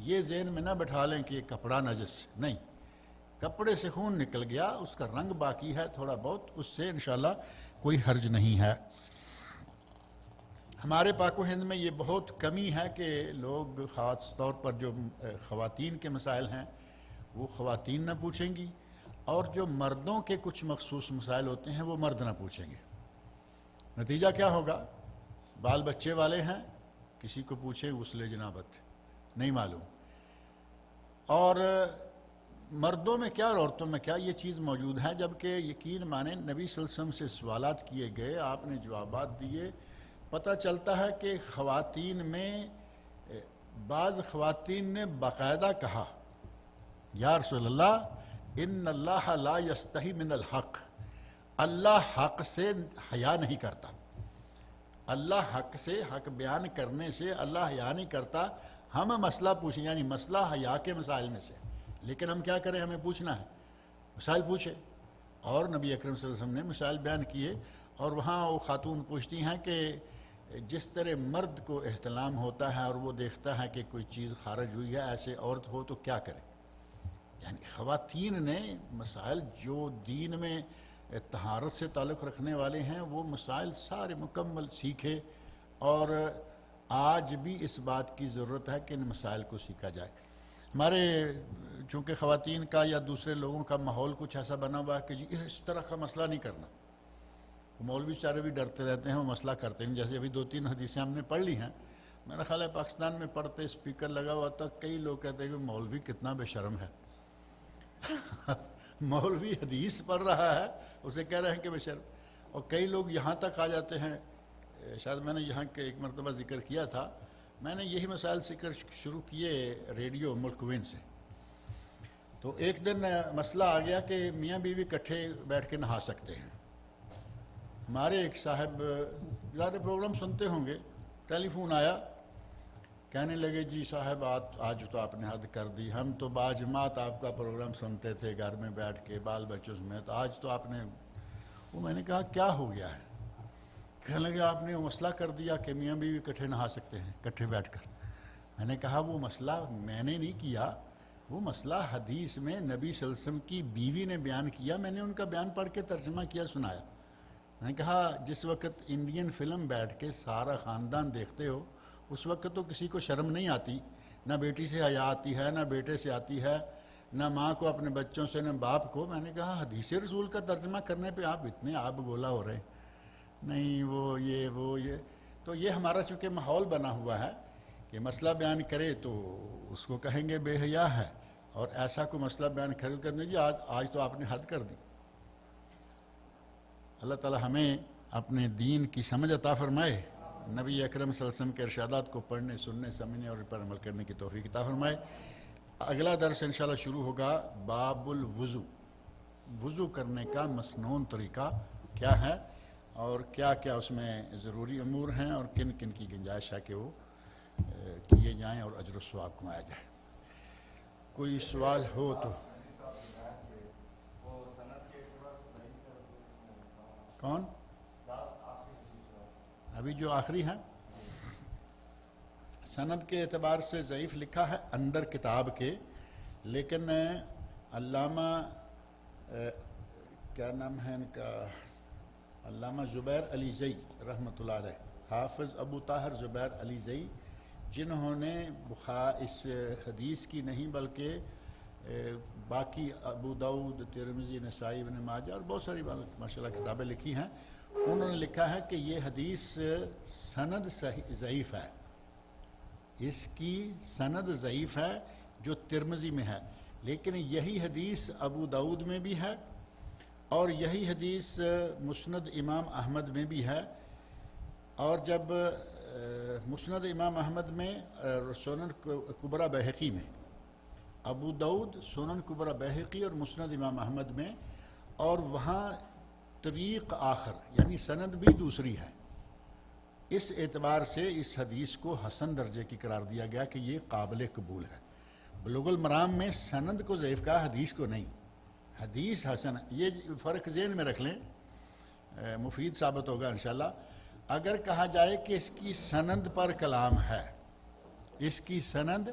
یہ ذہن میں نہ بٹھا لیں کہ یہ کپڑا نجس، نہیں، کپڑے سے خون نکل گیا، اس کا رنگ باقی ہے تھوڑا بہت، اس سے انشاءاللہ کوئی حرج نہیں ہے۔ ہمارے پاک و ہند میں یہ بہت کمی ہے کہ لوگ خاص طور پر جو خواتین کے مسائل ہیں وہ خواتین نہ پوچھیں گی، اور جو مردوں کے کچھ مخصوص مسائل ہوتے ہیں وہ مرد نہ پوچھیں گے۔ نتیجہ کیا ہوگا؟ بال بچے والے ہیں، کسی کو پوچھیں غسل جنابت نہیں معلوم، اور مردوں میں کیا اور عورتوں میں کیا یہ چیز موجود ہے، جبکہ یقین مانیں نبی صلی اللہ علیہ وسلم سے سوالات کیے گئے، آپ نے جوابات دیے، پتہ چلتا ہے کہ خواتین میں بعض خواتین نے باقاعدہ کہا یا رسول اللہ ان اللہ لا یستحی من الحق، اللہ حق سے حیا نہیں کرتا، اللہ حق سے، حق بیان کرنے سے اللہ حیا نہیں کرتا۔ ہم مسئلہ پوچھیں، یعنی مسئلہ حیا کے مسائل میں سے، لیکن ہم کیا کریں؟ ہمیں پوچھنا ہے، مسائل پوچھے، اور نبی اکرم صلی اللہ علیہ وسلم نے مسائل بیان کیے، اور وہاں وہ خاتون پوچھتی ہیں کہ جس طرح مرد کو احتلام ہوتا ہے اور وہ دیکھتا ہے کہ کوئی چیز خارج ہوئی ہے، ایسے عورت ہو تو کیا کرے؟ یعنی خواتین نے مسائل جو دین میں طہارت سے تعلق رکھنے والے ہیں وہ مسائل سارے مکمل سیکھے، اور آج بھی اس بات کی ضرورت ہے کہ ان مسائل کو سیکھا جائے۔ ہمارے چونکہ خواتین کا یا دوسرے لوگوں کا ماحول کچھ ایسا بنا ہوا ہے کہ جی اس طرح کا مسئلہ نہیں کرنا، مولوی چارے بھی ڈرتے رہتے ہیں، وہ مسئلہ کرتے ہیں. جیسے ابھی 2-3 حدیثیں ہم نے پڑھ لی ہیں، میرا خیال ہے پاکستان میں پڑھتے اسپیکر لگا ہوا تھا، کئی لوگ کہتے ہیں کہ مولوی کتنا بے شرم ہے. مولوی حدیث پڑھ رہا ہے، اسے کہہ رہے ہیں کہ بے شرم. اور کئی لوگ یہاں تک آ جاتے ہیں، شاید میں نے یہاں کے ایک مرتبہ ذکر کیا تھا، میں نے یہی مسائل ذکر شروع کیے ریڈیو ملک وین سے. تو ایک دن مسئلہ آ گیا کہ میاں بیوی اکٹھے بیٹھ کے نہا سکتے ہیں. ہمارے ایک صاحب زیادہ پروگرام سنتے ہوں گے، ٹیلی فون آیا، کہنے لگے جی صاحب آج تو آپ نے حد کر دی، ہم تو باجماعت آپ کا پروگرام سنتے تھے گھر میں بیٹھ کے بال بچوں میں، تو آج تو آپ نے وہ. میں نے کہا کیا ہو گیا ہے؟ کہنے لگے آپ نے وہ مسئلہ کر دیا کہ میاں بیوی اکٹھے نہا سکتے ہیں اکٹھے بیٹھ کر. میں نے کہا وہ مسئلہ میں نے نہیں کیا، وہ مسئلہ حدیث میں نبی صلی اللہ علیہ وسلم کی بیوی نے بیان کیا، میں نے ان کا بیان پڑھ کے ترجمہ کیا، سنایا. میں نے کہا جس وقت انڈین فلم بیٹھ کے سارا خاندان دیکھتے ہو، اس وقت تو کسی کو شرم نہیں آتی، نہ بیٹی سے حیا آتی ہے، نہ بیٹے سے آتی ہے، نہ ماں کو اپنے بچوں سے، نہ باپ کو. میں نے کہا حدیث رسول کا ترجمہ کرنے پہ آپ اتنے آپ گولا ہو رہے ہیں، نہیں وہ یہ. تو یہ ہمارا چونکہ ماحول بنا ہوا ہے کہ مسئلہ بیان کرے تو اس کو کہیں گے بے حیا ہے، اور ایسا کوئی مسئلہ بیان کرنے جی آج تو آپ نے حد کر دی. اللہ تعالی ہمیں اپنے دین کی سمجھ عطا فرمائے، نبی اکرم صلی اللہ علیہ وسلم کے ارشادات کو پڑھنے، سننے، سمجھنے اور پر عمل کرنے کی توفیق عطا فرمائے. اگلا درس انشاءاللہ شروع ہوگا باب الوضو، وضو کرنے کا مسنون طریقہ کیا ہے اور کیا کیا اس میں ضروری امور ہیں اور کن کن کی گنجائش ہے کہ وہ کیے جائیں اور اجر و ثواب کمایا جائے. کوئی سوال ہو تو. کون؟ ابھی جو آخری ہیں سند کے اعتبار سے ضعیف لکھا ہے اندر کتاب کے، لیکن علامہ کیا نام ہے ان کا، علامہ زبیر علی زئی رحمۃ اللہ علیہ، حافظ ابو طاہر زبیر علی زئی، جنہوں نے اس حدیث کی نہیں بلکہ باقی ابو داؤد، ترمذی، نسائی، ابن ماجہ اور بہت ساری ماشاءاللہ کتابیں لکھی ہیں، انہوں نے لکھا ہے کہ یہ حدیث سند ضعیف ہے، اس کی سند ضعیف ہے جو ترمذی میں ہے، لیکن یہی حدیث ابو داؤد میں بھی ہے اور یہی حدیث مسند امام احمد میں بھی ہے. اور جب مسند امام احمد میں، سنن کبریٰ بیہقی میں، ابو داؤد، سنن کبریٰ بیہقی اور مسند امام احمد میں، اور وہاں طریق آخر یعنی سند بھی دوسری ہے. اس اعتبار سے اس حدیث کو حسن درجے کی قرار دیا گیا کہ یہ قابل قبول ہے. بلوغ المرام میں سند کو ضعیف کہا، حدیث کو نہیں. حدیث حسن، یہ فرق ذہن میں رکھ لیں، مفید ثابت ہوگا انشاءاللہ. اگر کہا جائے کہ اس کی سند پر کلام ہے، اس کی سند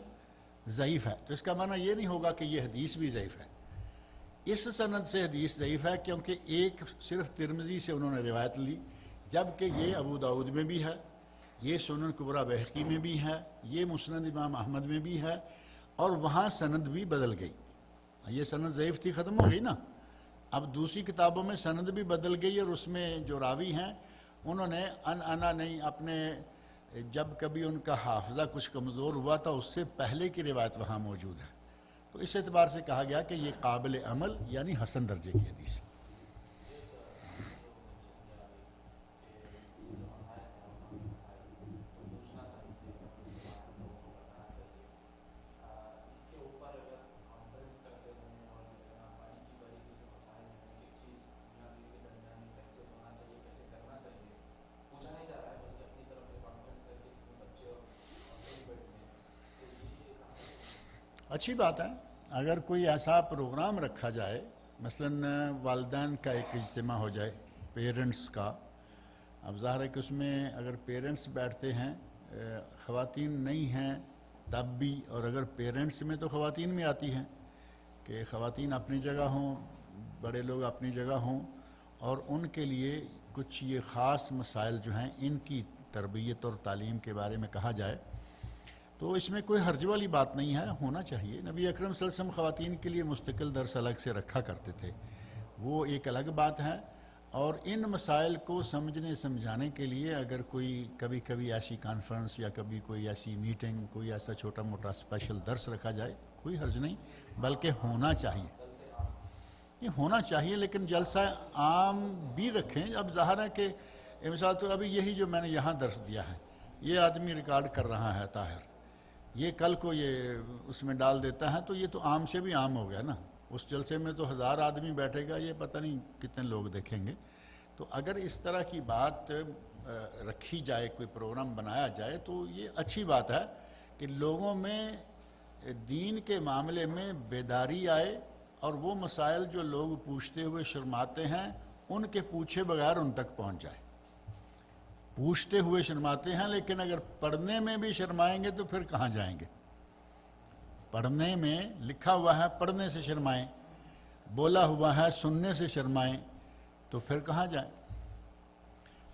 ضعیف ہے، تو اس کا معنی یہ نہیں ہوگا کہ یہ حدیث بھی ضعیف ہے. اس سند سے حدیث ضعیف ہے کیونکہ ایک صرف ترمذی سے انہوں نے روایت لی، جبکہ یہ ابو داؤد میں بھی ہے، یہ سنن کبریٰ بیہقی میں بھی ہے، یہ مسند امام احمد میں بھی ہے، اور وہاں سند بھی بدل گئی. یہ سند ضعیف تھی، ختم ہو گئی نا. اب دوسری کتابوں میں سند بھی بدل گئی اور اس میں جو راوی ہیں انہوں نے انا نہیں، اپنے جب کبھی ان کا حافظہ کچھ کمزور ہوا تھا اس سے پہلے کی روایت وہاں موجود ہے. تو اس اعتبار سے کہا گیا کہ یہ قابل عمل یعنی حسن درجے کی حدیث. اچھی بات ہے، اگر کوئی ایسا پروگرام رکھا جائے، مثلا والدین کا ایک اجتماع ہو جائے، پیرنٹس کا. اب ظاہر ہے کہ اس میں اگر پیرنٹس بیٹھتے ہیں، خواتین نہیں ہیں تب بھی، اور اگر پیرنٹس میں تو خواتین میں آتی ہیں کہ خواتین اپنی جگہ ہوں، بڑے لوگ اپنی جگہ ہوں، اور ان کے لیے کچھ یہ خاص مسائل جو ہیں ان کی تربیت اور تعلیم کے بارے میں کہا جائے، تو اس میں کوئی حرج والی بات نہیں ہے، ہونا چاہیے. نبی اکرم صلی اللہ علیہ وسلم خواتین کے لیے مستقل درس الگ سے رکھا کرتے تھے، وہ ایک الگ بات ہے. اور ان مسائل کو سمجھنے سمجھانے کے لیے اگر کوئی کبھی کبھی ایسی کانفرنس یا کبھی کوئی ایسی میٹنگ، کوئی ایسا چھوٹا موٹا اسپیشل درس رکھا جائے، کوئی حرج نہیں، بلکہ ہونا چاہیے، یہ ہونا چاہیے، لیکن جلسہ عام بھی رکھیں۔ اب ظاہر ہے کہ مثال تو ابھی یہی جو میں نے یہاں درس دیا ہے، یہ آدمی ریکارڈ کر رہا ہے طاہر، یہ کل کو یہ اس میں ڈال دیتا ہے، تو یہ تو عام سے بھی عام ہو گیا نا۔ اس جلسے میں تو 1000 آدمی بیٹھے گا، یہ پتہ نہیں کتنے لوگ دیکھیں گے۔ تو اگر اس طرح کی بات رکھی جائے، کوئی پروگرام بنایا جائے، تو یہ اچھی بات ہے کہ لوگوں میں دین کے معاملے میں بیداری آئے، اور وہ مسائل جو لوگ پوچھتے ہوئے شرماتے ہیں ان کے پوچھے بغیر ان تک پہنچ جائے۔ پوچھتے ہوئے شرماتے ہیں، لیکن اگر پڑھنے میں بھی شرمائیں گے تو پھر کہاں جائیں گے؟ پڑھنے میں لکھا ہوا ہے پڑھنے سے شرمائیں، بولا ہوا ہے سننے سے شرمائیں، تو پھر کہاں جائیں؟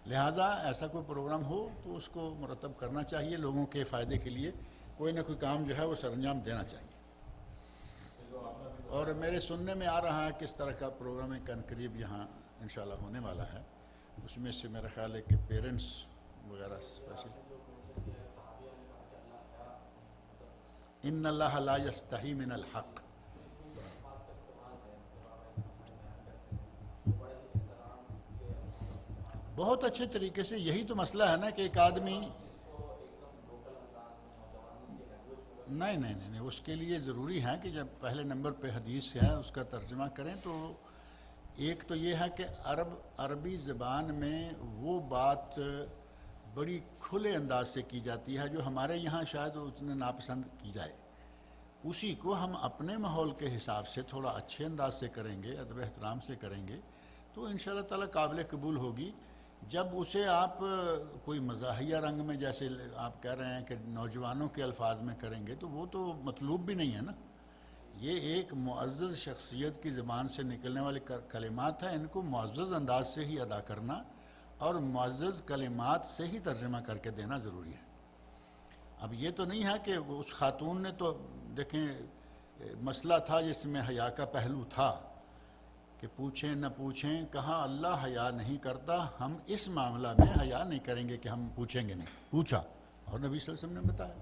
لہٰذا ایسا کوئی پروگرام ہو تو اس کو مرتب کرنا چاہیے، لوگوں کے فائدے کے لیے کوئی نہ کوئی کام جو ہے وہ سر انجام دینا چاہیے۔ اور میرے سننے میں آ رہا ہے کس طرح کا پروگرام قریب یہاں انشاءاللہ ہونے والا ہے، اس میں سے میرا خیال ہے کہ پیرنٹس وغیرہ اسپیشل، ان اللہ لا یستحی من الحق، بہت اچھے طریقے سے، یہی تو مسئلہ ہے نا کہ ایک آدمی نہیں، اس کے لیے ضروری ہے کہ جب پہلے نمبر پہ حدیث ہے اس کا ترجمہ کریں، تو ایک تو یہ ہے کہ عربی زبان میں وہ بات بڑی کھلے انداز سے کی جاتی ہے جو ہمارے یہاں شاید اتنے ناپسند کی جائے، اسی کو ہم اپنے ماحول کے حساب سے تھوڑا اچھے انداز سے کریں گے، ادب احترام سے کریں گے، تو انشاءاللہ تعالی قابل قبول ہوگی۔ جب اسے آپ کوئی مزاحیہ رنگ میں، جیسے آپ کہہ رہے ہیں کہ نوجوانوں کے الفاظ میں کریں گے، تو وہ تو مطلوب بھی نہیں ہے نا۔ یہ ایک معزز شخصیت کی زبان سے نکلنے والے کلمات ہیں، ان کو معزز انداز سے ہی ادا کرنا اور معزز کلمات سے ہی ترجمہ کر کے دینا ضروری ہے۔ اب یہ تو نہیں ہے کہ اس خاتون نے تو دیکھیں مسئلہ تھا جس میں حیا کا پہلو تھا کہ پوچھیں نہ پوچھیں، کہاں اللہ حیا نہیں کرتا، ہم اس معاملہ میں حیا نہیں کریں گے کہ ہم پوچھیں گے نہیں، پوچھا اور نبی صلی اللہ علیہ وسلم نے بتایا۔